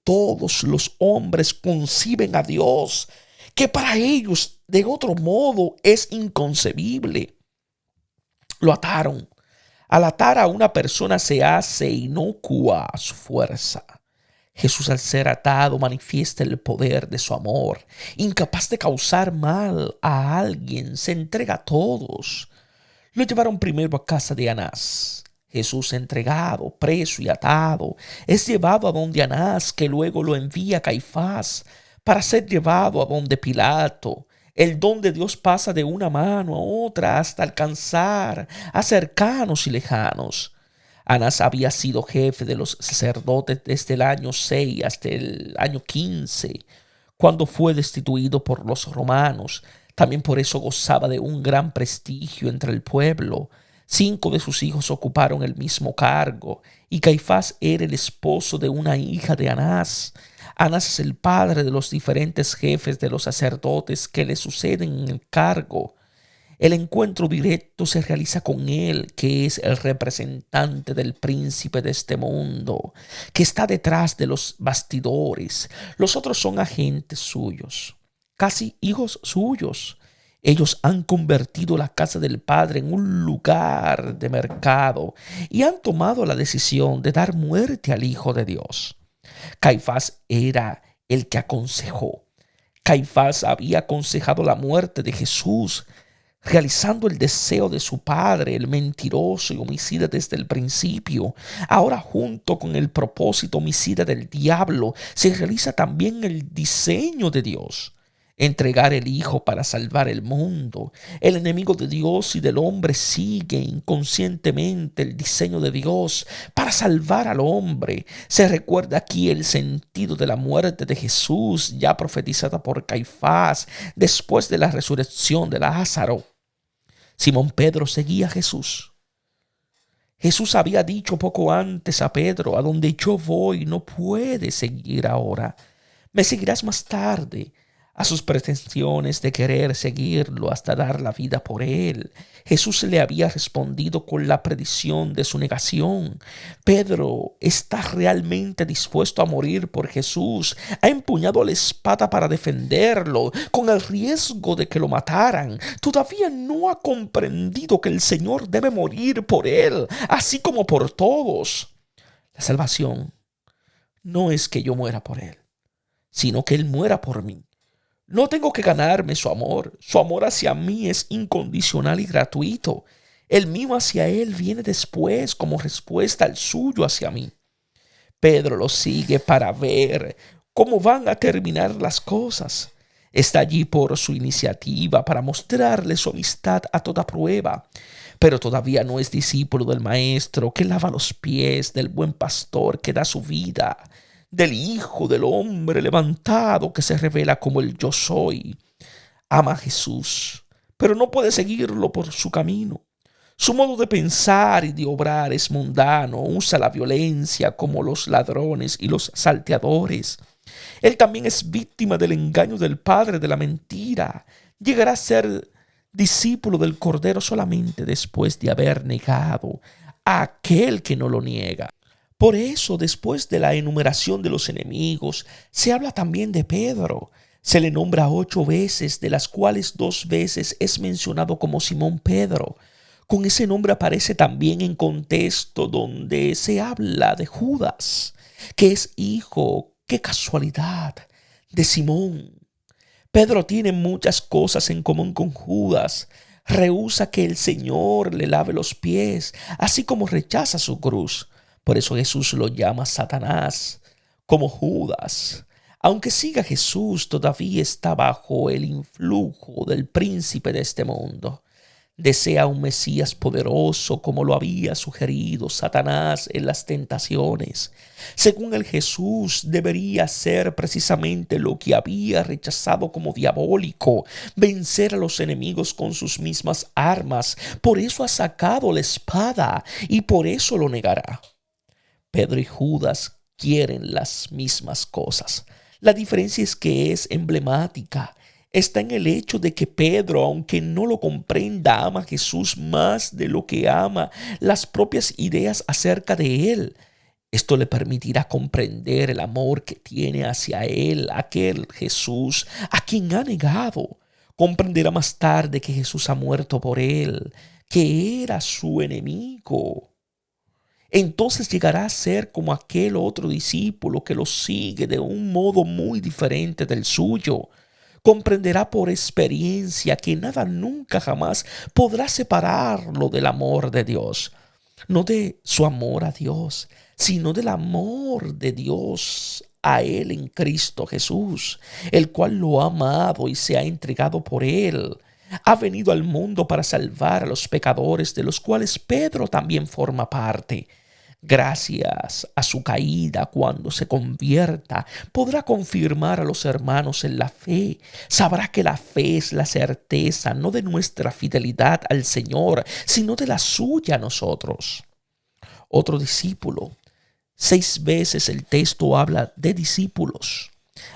todos los hombres conciben a Dios, que para ellos de otro modo es inconcebible. Lo ataron. Al atar a una persona se hace inocua su fuerza. Jesús, al ser atado, manifiesta el poder de su amor. Incapaz de causar mal a alguien, se entrega a todos. Lo llevaron primero a casa de Anás. Jesús, entregado, preso y atado, es llevado a donde Anás, que luego lo envía a Caifás para ser llevado a donde Pilato. El don de Dios pasa de una mano a otra hasta alcanzar a cercanos y lejanos. Anás había sido jefe de los sacerdotes desde el año 6 hasta el año 15, cuando fue destituido por los romanos. También por eso gozaba de un gran prestigio entre el pueblo. 5 de sus hijos ocuparon el mismo cargo, y Caifás era el esposo de una hija de Anás. Anás es el padre de los diferentes jefes de los sacerdotes que le suceden en el cargo. El encuentro directo se realiza con él, que es el representante del príncipe de este mundo, que está detrás de los bastidores. Los otros son agentes suyos, casi hijos suyos. Ellos han convertido la casa del Padre en un lugar de mercado y han tomado la decisión de dar muerte al Hijo de Dios. Caifás era el que aconsejó. Caifás había aconsejado la muerte de Jesús, realizando el deseo de su padre, el mentiroso y homicida desde el principio. Ahora, junto con el propósito homicida del diablo, se realiza también el diseño de Dios: entregar el Hijo para salvar el mundo. El enemigo de Dios y del hombre sigue inconscientemente el diseño de Dios para salvar al hombre. Se recuerda aquí el sentido de la muerte de Jesús, ya profetizada por Caifás después de la resurrección de Lázaro. Simón Pedro seguía a Jesús. Jesús había dicho poco antes a Pedro: a donde yo voy no puedes seguir ahora, me seguirás más tarde. A sus pretensiones de querer seguirlo hasta dar la vida por él, Jesús le había respondido con la predicción de su negación. Pedro está realmente dispuesto a morir por Jesús. Ha empuñado la espada para defenderlo, con el riesgo de que lo mataran. Todavía no ha comprendido que el Señor debe morir por él, así como por todos. La salvación no es que yo muera por él, sino que él muera por mí. No tengo que ganarme su amor. Su amor hacia mí es incondicional y gratuito. El mío hacia él viene después como respuesta al suyo hacia mí. Pedro lo sigue para ver cómo van a terminar las cosas. Está allí por su iniciativa, para mostrarle su amistad a toda prueba. Pero todavía no es discípulo del Maestro, que lava los pies, del buen pastor que da su vida, del Hijo del Hombre levantado que se revela como el yo soy. Ama a Jesús, pero no puede seguirlo por su camino. Su modo de pensar y de obrar es mundano. Usa la violencia como los ladrones y los salteadores. Él también es víctima del engaño del padre de la mentira. Llegará a ser discípulo del Cordero solamente después de haber negado a aquel que no lo niega. Por eso, después de la enumeración de los enemigos, se habla también de Pedro. Se le nombra 8 veces, de las cuales 2 veces es mencionado como Simón Pedro. Con ese nombre aparece también en contexto donde se habla de Judas, que es hijo, qué casualidad, de Simón. Pedro tiene muchas cosas en común con Judas. Rehúsa que el Señor le lave los pies, así como rechaza su cruz. Por eso Jesús lo llama Satanás, como Judas. Aunque siga Jesús, todavía está bajo el influjo del príncipe de este mundo. Desea un Mesías poderoso como lo había sugerido Satanás en las tentaciones. Según el Jesús, debería ser precisamente lo que había rechazado como diabólico, vencer a los enemigos con sus mismas armas. Por eso ha sacado la espada y por eso lo negará. Pedro y Judas quieren las mismas cosas. La diferencia es que es emblemática. Está en el hecho de que Pedro, aunque no lo comprenda, ama a Jesús más de lo que ama las propias ideas acerca de él. Esto le permitirá comprender el amor que tiene hacia él, aquel Jesús, a quien ha negado. Comprenderá más tarde que Jesús ha muerto por él, que era su enemigo. Entonces llegará a ser como aquel otro discípulo que lo sigue de un modo muy diferente del suyo. Comprenderá por experiencia que nada nunca jamás podrá separarlo del amor de Dios. No de su amor a Dios, sino del amor de Dios a Él en Cristo Jesús, el cual lo ha amado y se ha entregado por Él. Ha venido al mundo para salvar a los pecadores, de los cuales Pedro también forma parte. Gracias a su caída, cuando se convierta, podrá confirmar a los hermanos en la fe. Sabrá que la fe es la certeza no de nuestra fidelidad al Señor, sino de la suya a nosotros. Otro discípulo. 6 veces el texto habla de discípulos.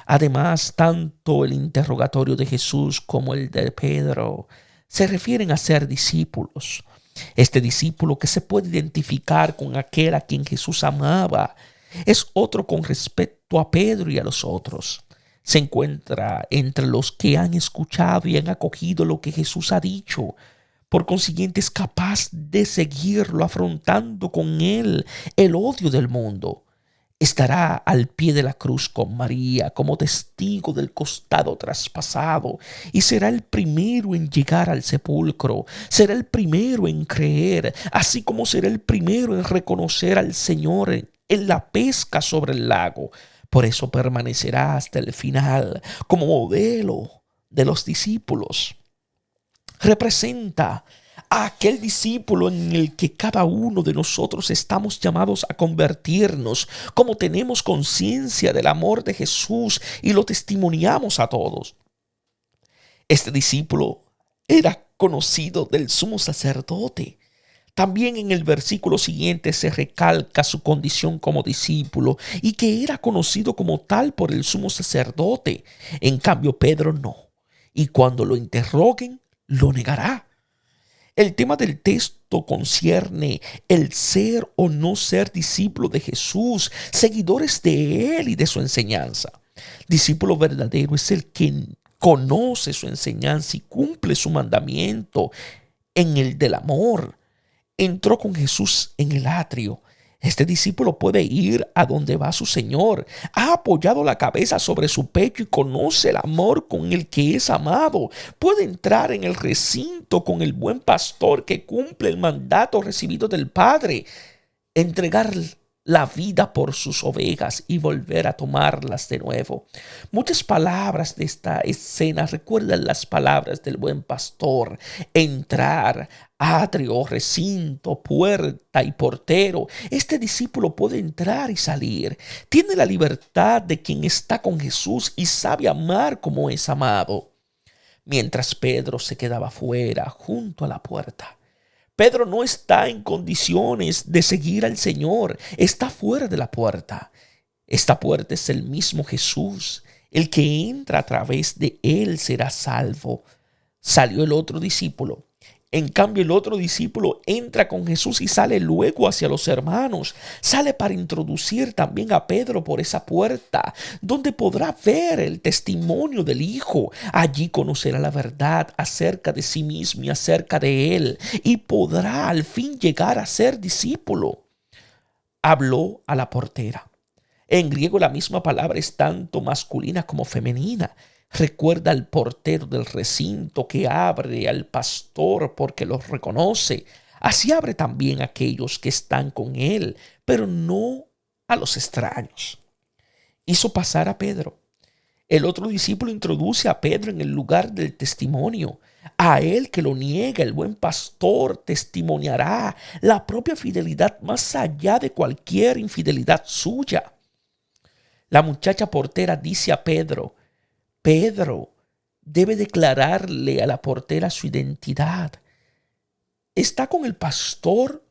Además, tanto el interrogatorio de Jesús como el de Pedro se refieren a ser discípulos. Este discípulo que se puede identificar con aquel a quien Jesús amaba es otro con respecto a Pedro y a los otros. Se encuentra entre los que han escuchado y han acogido lo que Jesús ha dicho. Por consiguiente, es capaz de seguirlo afrontando con él el odio del mundo. Estará al pie de la cruz con María como testigo del costado traspasado y será el primero en llegar al sepulcro, será el primero en creer, así como será el primero en reconocer al Señor en la pesca sobre el lago. Por eso permanecerá hasta el final como modelo de los discípulos. Representa a aquel discípulo en el que cada uno de nosotros estamos llamados a convertirnos, como tenemos conciencia del amor de Jesús y lo testimoniamos a todos. Este discípulo era conocido del sumo sacerdote. También en el versículo siguiente se recalca su condición como discípulo y que era conocido como tal por el sumo sacerdote. En cambio, Pedro no. Y cuando lo interroguen, lo negará. El tema del texto concierne el ser o no ser discípulo de Jesús, seguidores de Él y de su enseñanza. Discípulo verdadero es el que conoce su enseñanza y cumple su mandamiento en el del amor. Entró con Jesús en el atrio. Este discípulo puede ir a donde va su Señor. Ha apoyado la cabeza sobre su pecho y conoce el amor con el que es amado. Puede entrar en el recinto con el buen pastor que cumple el mandato recibido del Padre. Entregar la vida por sus ovejas y volver a tomarlas de nuevo. Muchas palabras de esta escena recuerdan las palabras del buen pastor. Entrar, atrio, recinto, puerta y portero. Este discípulo puede entrar y salir. Tiene la libertad de quien está con Jesús y sabe amar como es amado. Mientras Pedro se quedaba fuera, junto a la puerta. Pedro no está en condiciones de seguir al Señor. Está fuera de la puerta. Esta puerta es el mismo Jesús. El que entra a través de él será salvo. Salió el otro discípulo. En cambio, el otro discípulo entra con Jesús y sale luego hacia los hermanos. Sale para introducir también a Pedro por esa puerta, donde podrá ver el testimonio del Hijo. Allí conocerá la verdad acerca de sí mismo y acerca de él, y podrá al fin llegar a ser discípulo. Habló a la portera. En griego la misma palabra es tanto masculina como femenina. Recuerda al portero del recinto que abre al pastor porque los reconoce. Así abre también a aquellos que están con él, pero no a los extraños. Hizo pasar a Pedro. El otro discípulo introduce a Pedro en el lugar del testimonio. A él que lo niega, el buen pastor testimoniará la propia fidelidad más allá de cualquier infidelidad suya. La muchacha portera dice a Pedro: Pedro debe declararle a la portera su identidad. ¿Está con el pastor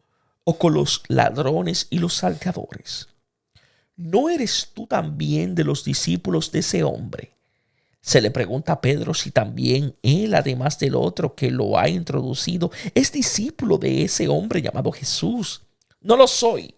o con los ladrones y los salteadores? ¿No eres tú también de los discípulos de ese hombre? Se le pregunta a Pedro si también él, además del otro que lo ha introducido, es discípulo de ese hombre llamado Jesús. No lo soy.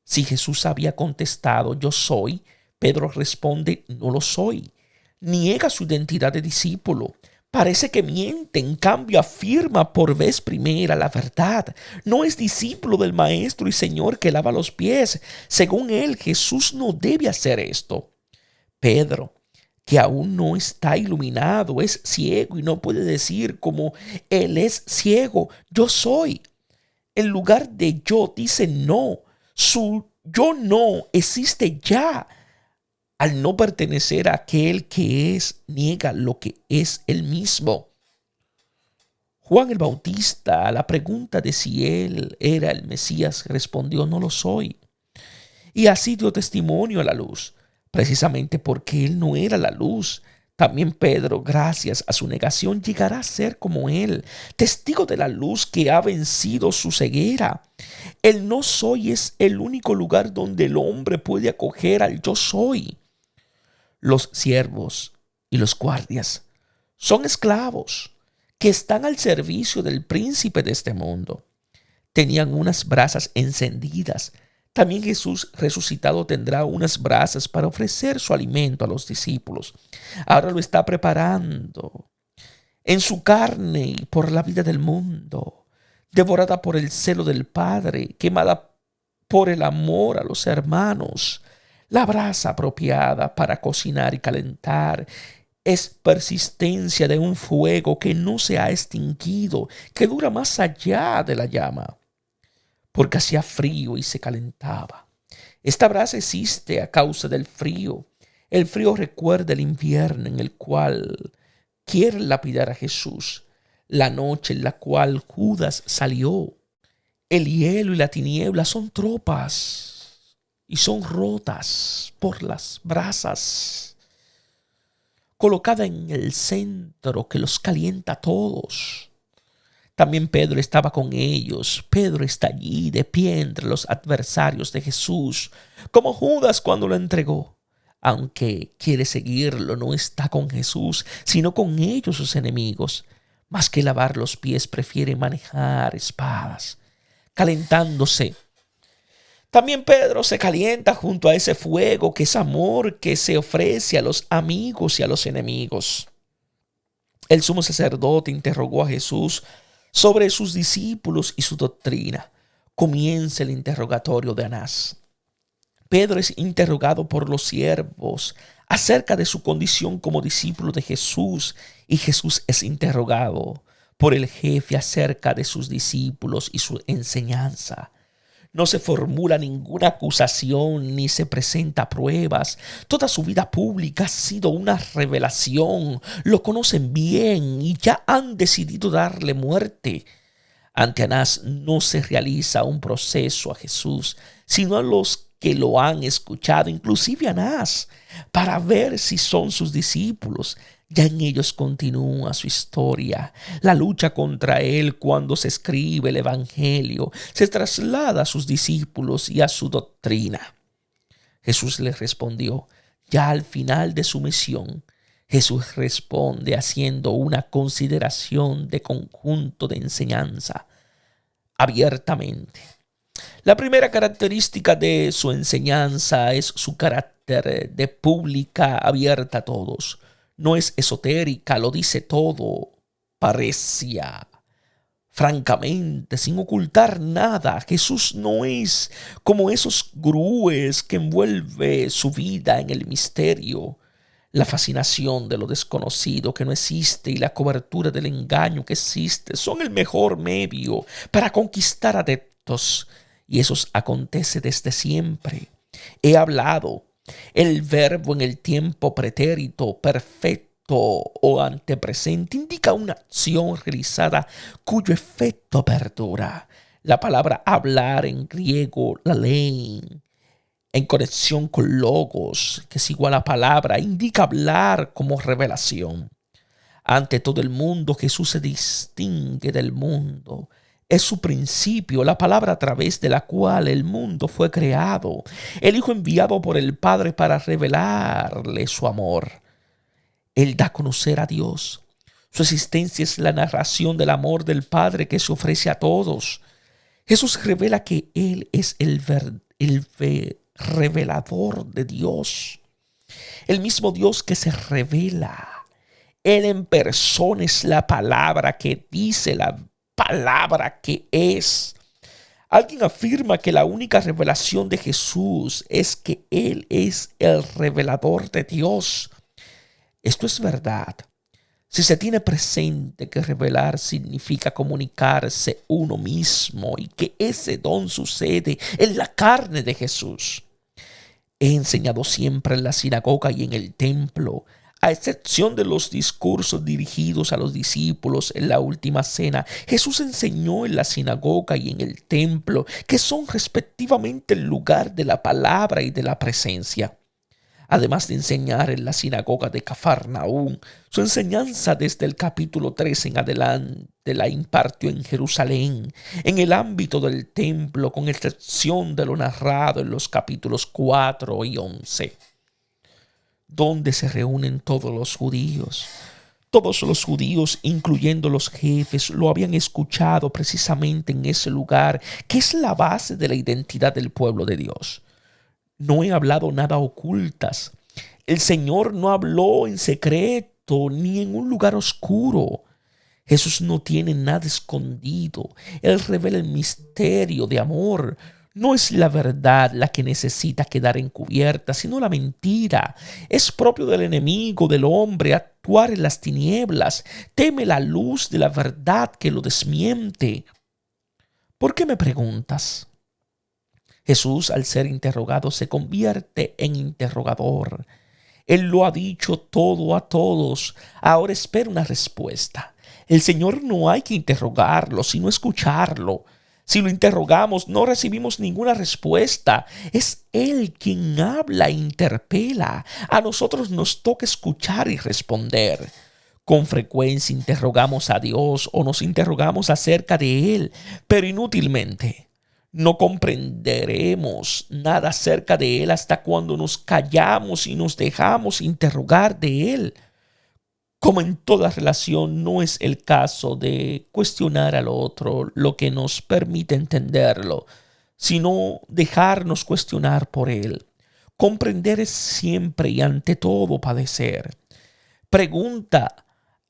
Si Jesús había contestado, yo soy, Pedro responde, no lo soy. Niega su identidad de discípulo. Parece que miente, en cambio afirma por vez primera la verdad. No es discípulo del Maestro y Señor que lava los pies. Según él, Jesús no debe hacer esto. Pedro, que aún no está iluminado, es ciego y no puede decir como él es ciego, yo soy. En lugar de yo dice no. Su yo no existe ya. Al no pertenecer a aquel que es, niega lo que es él mismo. Juan el Bautista, a la pregunta de si él era el Mesías, respondió: no lo soy. Y así dio testimonio a la luz, precisamente porque él no era la luz. También Pedro, gracias a su negación, llegará a ser como él, testigo de la luz que ha vencido su ceguera. El no soy es el único lugar donde el hombre puede acoger al yo soy. Los siervos y los guardias son esclavos que están al servicio del príncipe de este mundo. Tenían unas brasas encendidas. También Jesús resucitado tendrá unas brasas para ofrecer su alimento a los discípulos. Ahora lo está preparando en su carne y por la vida del mundo, devorada por el celo del Padre, quemada por el amor a los hermanos. La brasa apropiada para cocinar y calentar es persistencia de un fuego que no se ha extinguido, que dura más allá de la llama, porque hacía frío y se calentaba. Esta brasa existe a causa del frío. El frío recuerda el invierno en el cual quieren lapidar a Jesús, la noche en la cual Judas salió. El hielo y la tiniebla son tropas y son rotas por las brasas, colocada en el centro que los calienta a todos. También Pedro estaba con ellos. Pedro está allí de pie entre los adversarios de Jesús, como Judas cuando lo entregó. Aunque quiere seguirlo, no está con Jesús, sino con ellos sus enemigos. Más que lavar los pies, prefiere manejar espadas, calentándose. También Pedro se calienta junto a ese fuego que es amor que se ofrece a los amigos y a los enemigos. El sumo sacerdote interrogó a Jesús sobre sus discípulos y su doctrina. Comienza el interrogatorio de Anás. Pedro es interrogado por los siervos acerca de su condición como discípulo de Jesús, y Jesús es interrogado por el jefe acerca de sus discípulos y su enseñanza. No se formula ninguna acusación ni se presenta pruebas. Toda su vida pública ha sido una revelación. Lo conocen bien y ya han decidido darle muerte. Ante Anás no se realiza un proceso a Jesús, sino a los que lo han escuchado, inclusive Anás, para ver si son sus discípulos. Ya en ellos continúa su historia. La lucha contra él cuando se escribe el Evangelio se traslada a sus discípulos y a su doctrina. Jesús les respondió, ya al final de su misión, Jesús responde haciendo una consideración de conjunto de enseñanza abiertamente. La primera característica de su enseñanza es su carácter de pública abierta a todos. No es esotérica, lo dice todo, parecía. Francamente, sin ocultar nada, Jesús no es como esos gurúes que envuelve su vida en el misterio, la fascinación de lo desconocido que no existe y la cobertura del engaño que existe son el mejor medio para conquistar adeptos. Y eso acontece desde siempre. He hablado. El verbo en el tiempo pretérito, perfecto o antepresente indica una acción realizada cuyo efecto perdura. La palabra hablar en griego, la ley, en conexión con logos, que es igual a palabra, indica hablar como revelación. Ante todo el mundo, Jesús se distingue del mundo. Es su principio, la palabra a través de la cual el mundo fue creado, el Hijo enviado por el Padre para revelarle su amor. Él da a conocer a Dios. Su existencia es la narración del amor del Padre que se ofrece a todos. Jesús revela que Él es el revelador de Dios. El mismo Dios que se revela. Él en persona es la palabra que dice, la palabra que es. Alguien afirma que la única revelación de Jesús es que Él es el revelador de Dios. Esto es verdad. Si se tiene presente que revelar significa comunicarse uno mismo y que ese don sucede en la carne de Jesús. He enseñado siempre en la sinagoga y en el templo, a excepción de los discursos dirigidos a los discípulos en la última cena. Jesús enseñó en la sinagoga y en el templo, que son respectivamente el lugar de la palabra y de la presencia. Además de enseñar en la sinagoga de Cafarnaúm, su enseñanza desde el capítulo 3 en adelante la impartió en Jerusalén, en el ámbito del templo, con excepción de lo narrado en los capítulos 4 y 11, donde se reúnen todos los judíos. Todos los judíos, incluyendo los jefes, lo habían escuchado precisamente en ese lugar, que es la base de la identidad del pueblo de Dios. No he hablado nada ocultas. El Señor no habló en secreto ni en un lugar oscuro. Jesús no tiene nada escondido. Él revela el misterio de amor. No es la verdad la que necesita quedar encubierta, sino la mentira. Es propio del enemigo, del hombre, actuar en las tinieblas. Teme la luz de la verdad que lo desmiente. ¿Por qué me preguntas? Jesús, al ser interrogado, se convierte en interrogador. Él lo ha dicho todo a todos. Ahora espera una respuesta. El Señor no hay que interrogarlo, sino escucharlo. Si lo interrogamos, no recibimos ninguna respuesta. Es Él quien habla e interpela. A nosotros nos toca escuchar y responder. Con frecuencia interrogamos a Dios o nos interrogamos acerca de Él, pero inútilmente. No comprenderemos nada acerca de Él hasta cuando nos callamos y nos dejamos interrogar de Él. Como en toda relación, no es el caso de cuestionar al otro lo que nos permite entenderlo, sino dejarnos cuestionar por Él. Comprender es siempre y ante todo padecer. Pregunta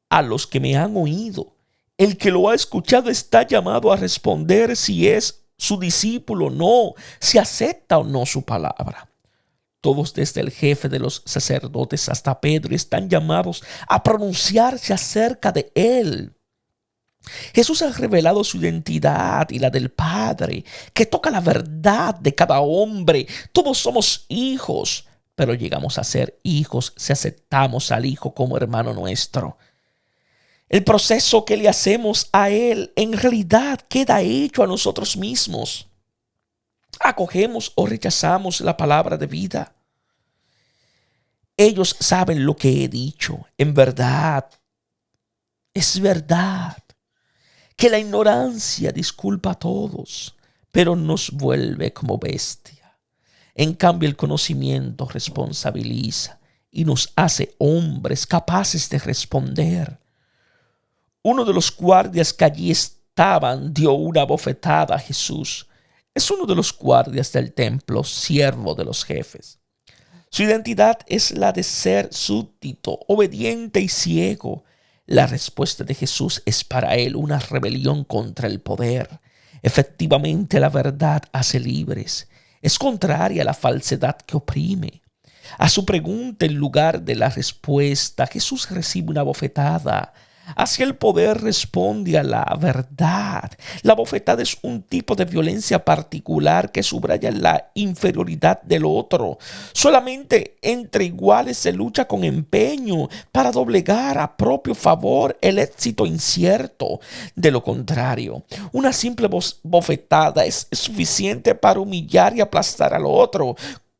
a los que me han oído. El que lo ha escuchado está llamado a responder si es su discípulo o no, si acepta o no su palabra. Todos, desde el jefe de los sacerdotes hasta Pedro, están llamados a pronunciarse acerca de él. Jesús ha revelado su identidad y la del Padre, que toca la verdad de cada hombre. Todos somos hijos, pero llegamos a ser hijos si aceptamos al Hijo como hermano nuestro. El proceso que le hacemos a Él en realidad queda hecho a nosotros mismos. Acogemos o rechazamos la palabra de vida. Ellos saben lo que he dicho. En verdad, es verdad que la ignorancia disculpa a todos, pero nos vuelve como bestia. En cambio, el conocimiento responsabiliza y nos hace hombres capaces de responder. Uno de los guardias que allí estaban dio una bofetada a Jesús. Es uno de los guardias del templo, siervo de los jefes. Su identidad es la de ser súbdito, obediente y ciego. La respuesta de Jesús es para él una rebelión contra el poder. Efectivamente, la verdad hace libres. Es contraria a la falsedad que oprime. A su pregunta, en lugar de la respuesta, Jesús recibe una bofetada. Hacia el poder responde a la verdad. La bofetada es un tipo de violencia particular que subraya la inferioridad del otro. Solamente entre iguales se lucha con empeño para doblegar a propio favor el éxito incierto. De lo contrario, una simple bofetada es suficiente para humillar y aplastar al otro,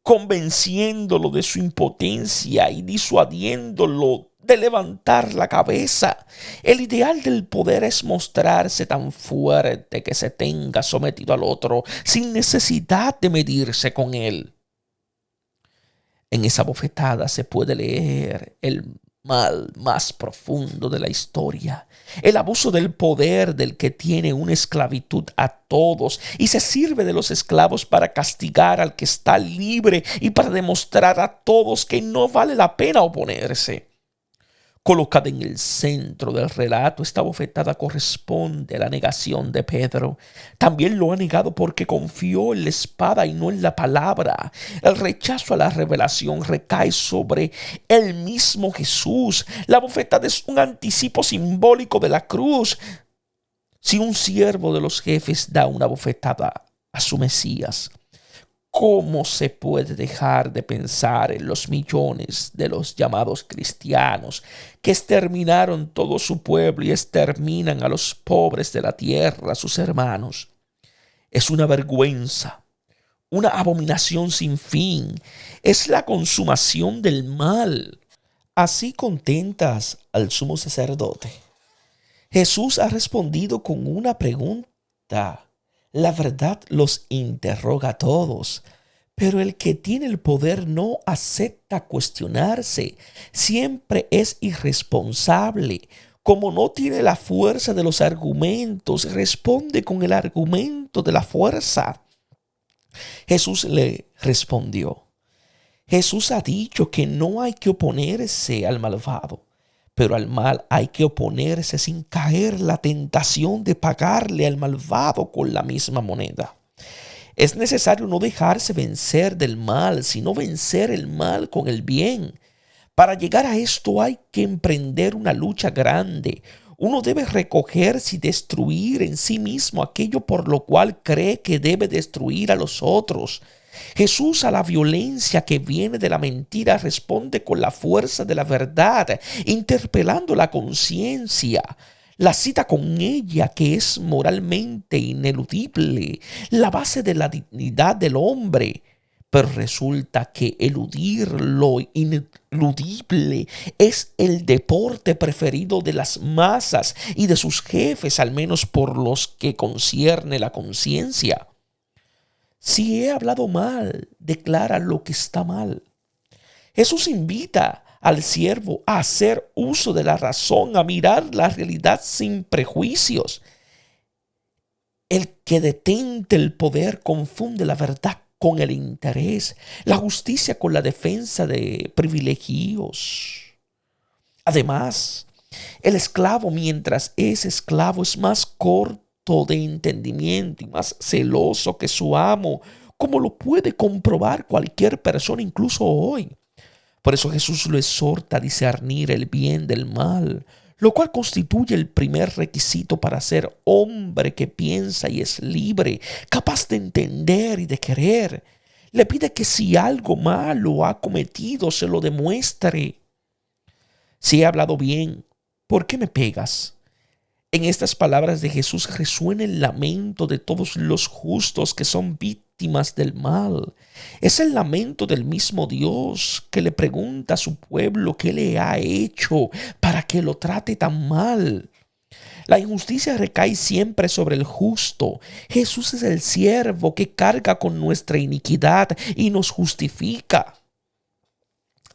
convenciéndolo de su impotencia y disuadiéndolo de levantar la cabeza. El ideal del poder es mostrarse tan fuerte que se tenga sometido al otro sin necesidad de medirse con él. En esa bofetada se puede leer el mal más profundo de la historia, el abuso del poder del que tiene una esclavitud a todos y se sirve de los esclavos para castigar al que está libre y para demostrar a todos que no vale la pena oponerse. Colocada en el centro del relato, esta bofetada corresponde a la negación de Pedro. También lo ha negado porque confió en la espada y no en la palabra. El rechazo a la revelación recae sobre el mismo Jesús. La bofetada es un anticipo simbólico de la cruz. Si un siervo de los jefes da una bofetada a su Mesías, ¿cómo se puede dejar de pensar en los millones de los llamados cristianos que exterminaron todo su pueblo y exterminan a los pobres de la tierra, sus hermanos? Es una vergüenza, una abominación sin fin. Es la consumación del mal. Así contentas al sumo sacerdote. Jesús ha respondido con una pregunta. La verdad los interroga a todos, pero el que tiene el poder no acepta cuestionarse. Siempre es irresponsable. Como no tiene la fuerza de los argumentos, responde con el argumento de la fuerza. Jesús le respondió. Jesús ha dicho que no hay que oponerse al malvado, pero al mal hay que oponerse sin caer en la tentación de pagarle al malvado con la misma moneda. Es necesario no dejarse vencer del mal, sino vencer el mal con el bien. Para llegar a esto hay que emprender una lucha grande. Uno debe recogerse y destruir en sí mismo aquello por lo cual cree que debe destruir a los otros. Jesús a la violencia que viene de la mentira responde con la fuerza de la verdad, interpelando la conciencia. La cita con ella, que es moralmente ineludible, la base de la dignidad del hombre. Pero resulta que eludir lo ineludible es el deporte preferido de las masas y de sus jefes, al menos por los que concierne la conciencia. Si he hablado mal, declara lo que está mal. Jesús invita al siervo a hacer uso de la razón, a mirar la realidad sin prejuicios. El que detente el poder confunde la verdad con el interés, la justicia con la defensa de privilegios. Además, el esclavo, mientras es esclavo, es más corto de entendimiento y más celoso que su amo, como lo puede comprobar cualquier persona, incluso hoy. Por eso Jesús lo exhorta a discernir el bien del mal, lo cual constituye el primer requisito para ser hombre que piensa y es libre, capaz de entender y de querer. Le pide que si algo malo ha cometido, se lo demuestre. Si he hablado bien, ¿por qué me pegas? En estas palabras de Jesús resuena el lamento de todos los justos que son víctimas del mal. Es el lamento del mismo Dios que le pregunta a su pueblo qué le ha hecho para que lo trate tan mal. La injusticia recae siempre sobre el justo. Jesús es el siervo que carga con nuestra iniquidad y nos justifica.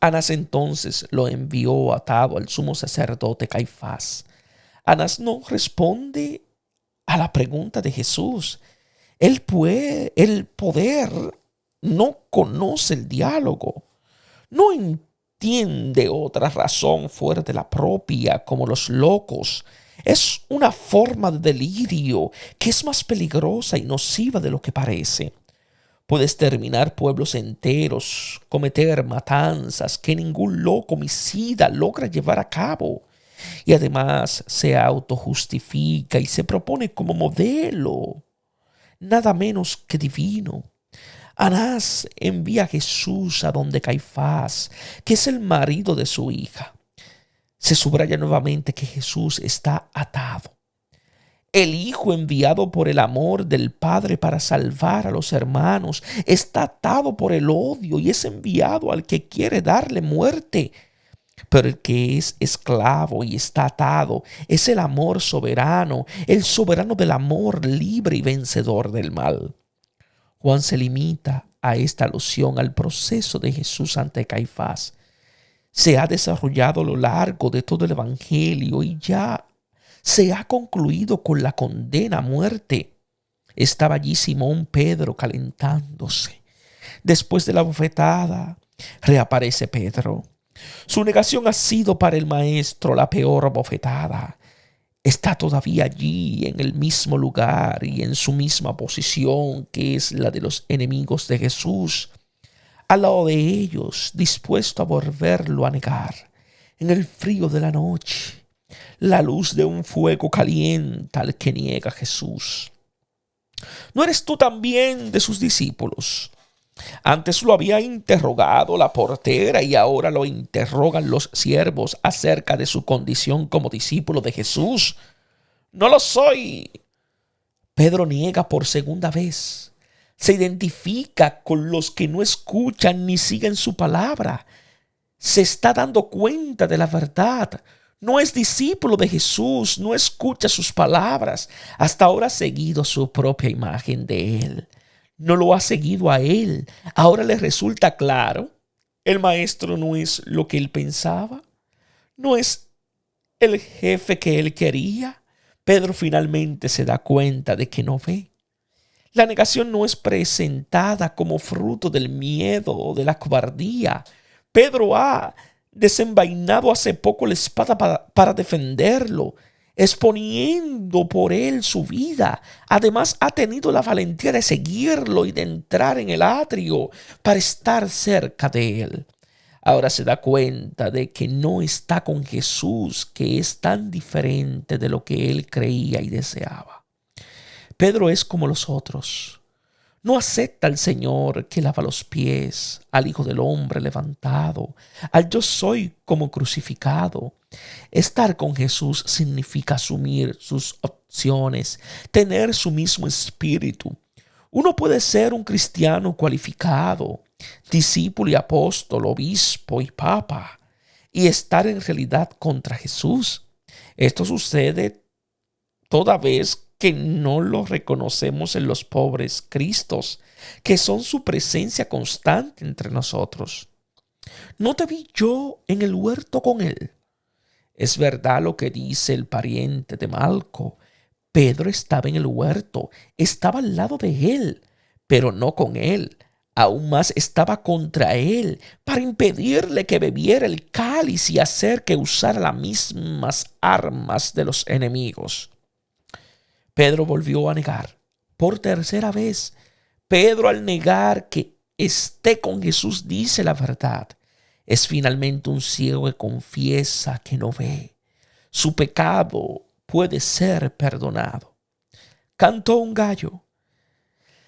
Anás entonces lo envió atado al sumo sacerdote Caifás. Anás no responde a la pregunta de Jesús. El poder no conoce el diálogo. No entiende otra razón fuera de la propia, como los locos. Es una forma de delirio que es más peligrosa y nociva de lo que parece. Puede exterminar pueblos enteros, cometer matanzas que ningún loco homicida logra llevar a cabo. Y además se autojustifica y se propone como modelo, nada menos que divino. Anás envía a Jesús a donde Caifás, que es el marido de su hija. Se subraya nuevamente que Jesús está atado. El Hijo enviado por el amor del Padre para salvar a los hermanos está atado por el odio y es enviado al que quiere darle muerte. Pero el que es esclavo y está atado es el amor soberano, el soberano del amor libre y vencedor del mal. Juan se limita a esta alusión al proceso de Jesús ante Caifás. Se ha desarrollado a lo largo de todo el Evangelio y ya se ha concluido con la condena a muerte. Estaba allí Simón Pedro calentándose. Después de la bofetada, reaparece Pedro. Su negación ha sido para el maestro la peor bofetada. Está todavía allí en el mismo lugar y en su misma posición, que es la de los enemigos de Jesús, al lado de ellos, dispuesto a volverlo a negar. En el frío de la noche, la luz de un fuego calienta al que niega a Jesús. ¿No eres tú también de sus discípulos? Antes lo había interrogado la portera y ahora lo interrogan los siervos acerca de su condición como discípulo de Jesús. No lo soy. Pedro niega por segunda vez. Se identifica con los que no escuchan ni siguen su palabra. Se está dando cuenta de la verdad. No es discípulo de Jesús, no escucha sus palabras. Hasta ahora ha seguido su propia imagen de él. No lo ha seguido a él. Ahora le resulta claro. El maestro no es lo que él pensaba. No es el jefe que él quería. Pedro finalmente se da cuenta de que no ve. La negación no es presentada como fruto del miedo o de la cobardía. Pedro ha desenvainado hace poco la espada para defenderlo, exponiendo por él su vida. Además, ha tenido la valentía de seguirlo y de entrar en el atrio para estar cerca de él. Ahora se da cuenta de que no está con Jesús, que es tan diferente de lo que él creía y deseaba. Pedro es como los otros. No acepta al Señor que lava los pies, al Hijo del Hombre levantado, al yo soy como crucificado. Estar con Jesús significa asumir sus opciones, tener su mismo espíritu. Uno puede ser un cristiano cualificado, discípulo y apóstol, obispo y papa, y estar en realidad contra Jesús. Esto sucede toda vez que no lo reconocemos en los pobres Cristos, que son su presencia constante entre nosotros. ¿No te vi yo en el huerto con él? Es verdad lo que dice el pariente de Malco. Pedro estaba en el huerto, estaba al lado de él, pero no con él. Aún más estaba contra él para impedirle que bebiera el cáliz y hacer que usara las mismas armas de los enemigos. Pedro volvió a negar por tercera vez. Pedro, al negar que esté con Jesús, dice la verdad. Es finalmente un ciego que confiesa que no ve. Su pecado puede ser perdonado. Cantó un gallo.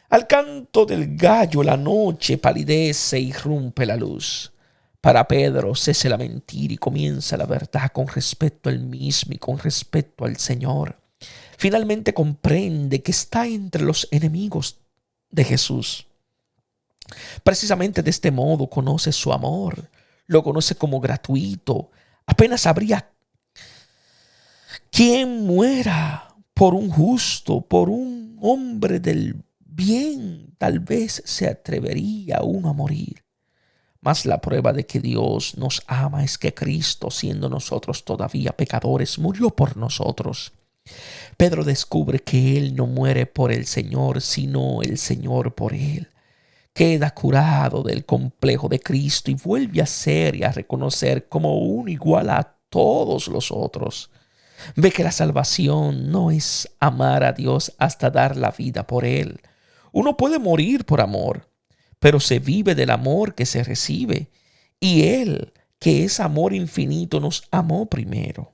Al canto del gallo la noche palidece y irrumpe la luz. Para Pedro cese la mentira y comienza la verdad con respecto a él mismo y con respecto al Señor. Finalmente comprende que está entre los enemigos de Jesús. Precisamente de este modo conoce su amor, lo conoce como gratuito. Apenas habría quien muera por un justo, por un hombre del bien. Tal vez se atrevería uno a morir. Mas la prueba de que Dios nos ama es que Cristo, siendo nosotros todavía pecadores, murió por nosotros. Pedro descubre que él no muere por el Señor, sino el Señor por él. Queda curado del complejo de Cristo y vuelve a ser y a reconocer como uno igual a todos los otros. Ve que la salvación no es amar a Dios hasta dar la vida por Él. Uno puede morir por amor, pero se vive del amor que se recibe. Y Él, que es amor infinito, nos amó primero.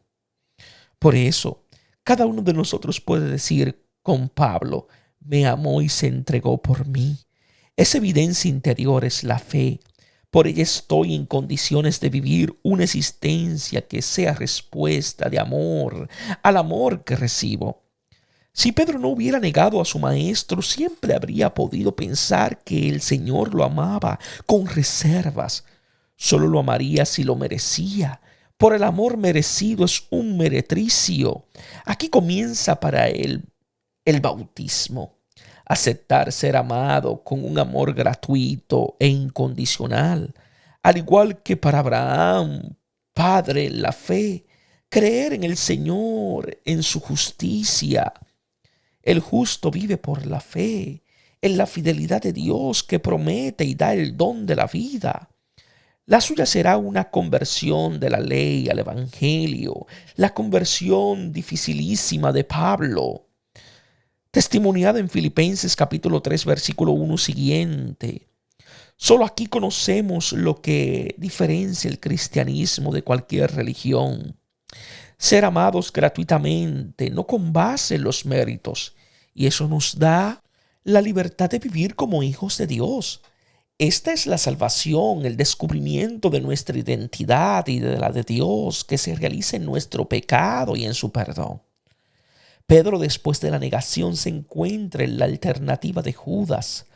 Por eso, cada uno de nosotros puede decir con Pablo, me amó y se entregó por mí. Esa evidencia interior es la fe. Por ella estoy en condiciones de vivir una existencia que sea respuesta de amor al amor que recibo. Si Pedro no hubiera negado a su maestro, siempre habría podido pensar que el Señor lo amaba con reservas. Solo lo amaría si lo merecía. Por el amor merecido es un meretricio. Aquí comienza para él el bautismo. Aceptar ser amado con un amor gratuito e incondicional. Al igual que para Abraham, padre, la fe, creer en el Señor, en su justicia. El justo vive por la fe, en la fidelidad de Dios que promete y da el don de la vida. La suya será una conversión de la ley al evangelio, la conversión dificilísima de Pablo, testimoniada en Filipenses capítulo 3 versículo 1 siguiente. Solo aquí conocemos lo que diferencia el cristianismo de cualquier religión. Ser amados gratuitamente, no con base en los méritos. Y eso nos da la libertad de vivir como hijos de Dios. Esta es la salvación, el descubrimiento de nuestra identidad y de la de Dios que se realiza en nuestro pecado y en su perdón. Pedro, después de la negación, se encuentra en la alternativa de Judas: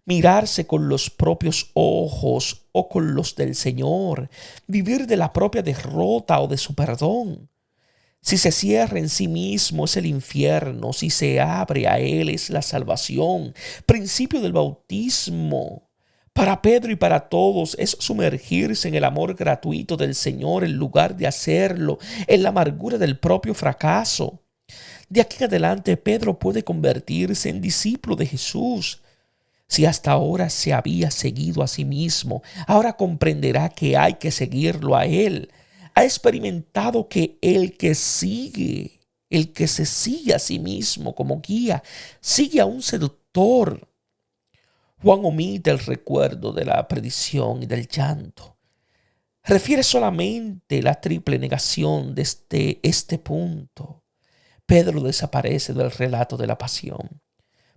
mirarse con los propios ojos o con los del Señor, vivir de la propia derrota o de su perdón. Si se cierra en sí mismo es el infierno, si se abre a él es la salvación. Principio del bautismo para Pedro y para todos es sumergirse en el amor gratuito del Señor en lugar de hacerlo en la amargura del propio fracaso. De aquí en adelante Pedro puede convertirse en discípulo de Jesús. Si hasta ahora se había seguido a sí mismo, ahora comprenderá que hay que seguirlo a él. Ha experimentado que el que se sigue a sí mismo como guía, sigue a un seductor. Juan omite el recuerdo de la perdición y del llanto. Refiere solamente la triple negación desde este punto. Pedro desaparece del relato de la pasión,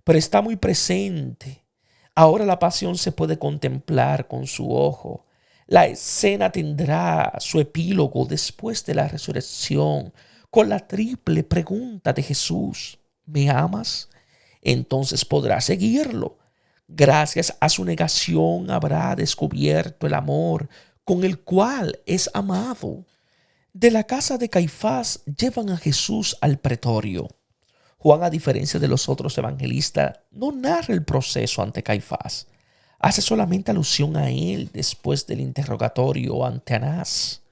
pero está muy presente. Ahora la pasión se puede contemplar con su ojo. La escena tendrá su epílogo después de la resurrección con la triple pregunta de Jesús: ¿me amas? Entonces podrá seguirlo. Gracias a su negación habrá descubierto el amor con el cual es amado. De la casa de Caifás llevan a Jesús al pretorio. Juan, a diferencia de los otros evangelistas, no narra el proceso ante Caifás. Hace solamente alusión a él después del interrogatorio ante Anás.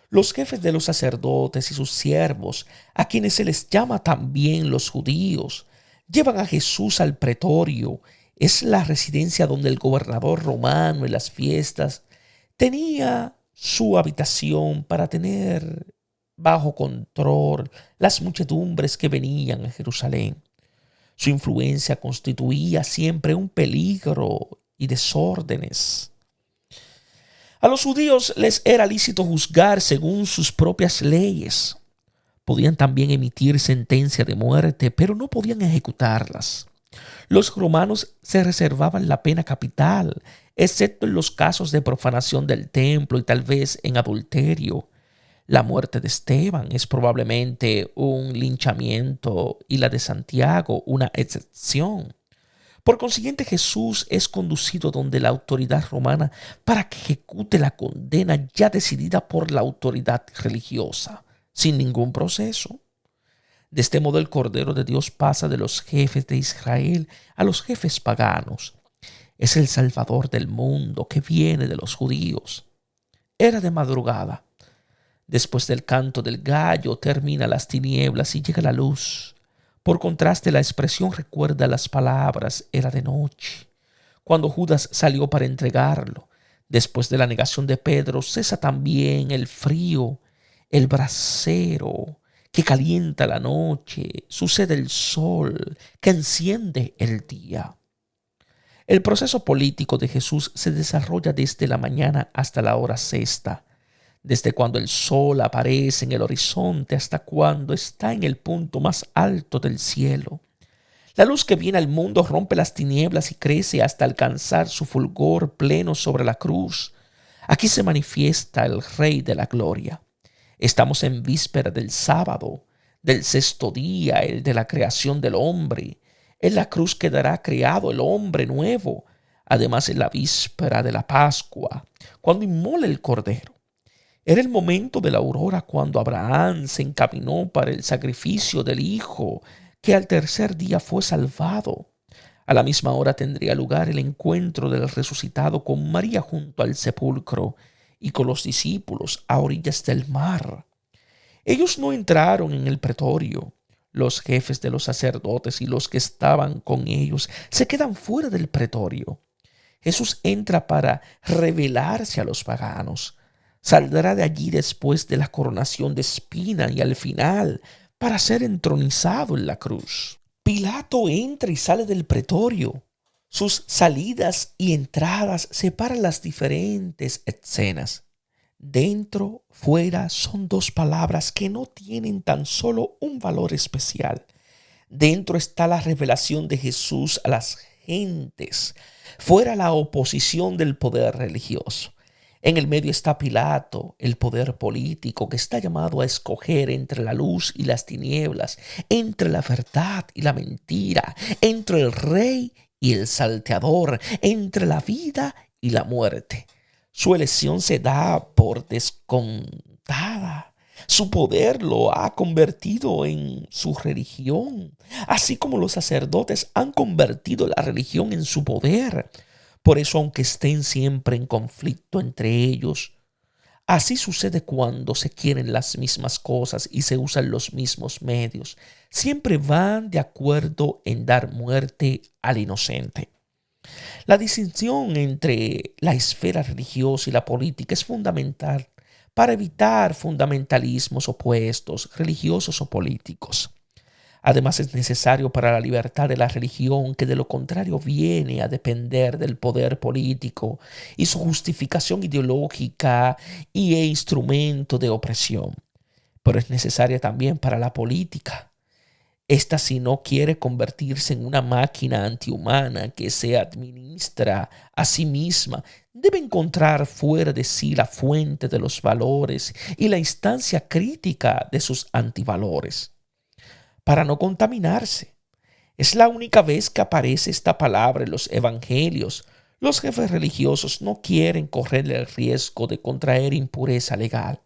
Los jefes de los sacerdotes y sus siervos, a quienes se les llama también los judíos, llevan a Jesús al pretorio. Es la residencia donde el gobernador romano en las fiestas tenía su habitación para tener bajo control las muchedumbres que venían a Jerusalén. Su influencia constituía siempre un peligro y desórdenes. A los judíos les era lícito juzgar según sus propias leyes. Podían también emitir sentencia de muerte, pero no podían ejecutarlas. Los romanos se reservaban la pena capital, excepto en los casos de profanación del templo y tal vez en adulterio. La muerte de Esteban es probablemente un linchamiento y la de Santiago una excepción. Por consiguiente, Jesús es conducido donde la autoridad romana para que ejecute la condena ya decidida por la autoridad religiosa, sin ningún proceso. De este modo, el Cordero de Dios pasa de los jefes de Israel a los jefes paganos. Es el Salvador del mundo que viene de los judíos. Era de madrugada. Después del canto del gallo termina las tinieblas y llega la luz. Por contraste, la expresión recuerda las palabras, era de noche. Cuando Judas salió para entregarlo, después de la negación de Pedro, cesa también el frío, el brasero que calienta la noche, sucede el sol que enciende el día. El proceso político de Jesús se desarrolla desde la mañana hasta la hora sexta, desde cuando el sol aparece en el horizonte hasta cuando está en el punto más alto del cielo. La luz que viene al mundo rompe las tinieblas y crece hasta alcanzar su fulgor pleno sobre la cruz. Aquí se manifiesta el Rey de la Gloria. Estamos en víspera del sábado, del sexto día, el de la creación del hombre. En la cruz quedará creado el hombre nuevo. Además, en la víspera de la Pascua, cuando inmola el Cordero. Era el momento de la aurora cuando Abraham se encaminó para el sacrificio del Hijo, que al tercer día fue salvado. A la misma hora tendría lugar el encuentro del resucitado con María junto al sepulcro y con los discípulos a orillas del mar. Ellos no entraron en el pretorio. Los jefes de los sacerdotes y los que estaban con ellos se quedan fuera del pretorio. Jesús entra para revelarse a los paganos. Saldrá de allí después de la coronación de espinas y al final para ser entronizado en la cruz. Pilato entra y sale del pretorio. Sus salidas y entradas separan las diferentes escenas. Dentro, fuera son dos palabras que no tienen tan solo un valor especial. Dentro está la revelación de Jesús a las gentes. Fuera la oposición del poder religioso. En el medio está Pilato, el poder político que está llamado a escoger entre la luz y las tinieblas, entre la verdad y la mentira, entre el rey y el salteador, entre la vida y la muerte. Su elección se da por descontada. Su poder lo ha convertido en su religión, así como los sacerdotes han convertido la religión en su poder. Por eso, aunque estén siempre en conflicto entre ellos, así sucede cuando se quieren las mismas cosas y se usan los mismos medios. Siempre van de acuerdo en dar muerte al inocente. La distinción entre la esfera religiosa y la política es fundamental para evitar fundamentalismos opuestos, religiosos o políticos. Además, es necesario para la libertad de la religión, que de lo contrario viene a depender del poder político y su justificación ideológica e instrumento de opresión. Pero es necesaria también para la política. Esta, si no quiere convertirse en una máquina antihumana que se administra a sí misma, debe encontrar fuera de sí la fuente de los valores y la instancia crítica de sus antivalores, para no contaminarse. Es la única vez que aparece esta palabra en los evangelios. Los jefes religiosos no quieren correr el riesgo de contraer impureza legal.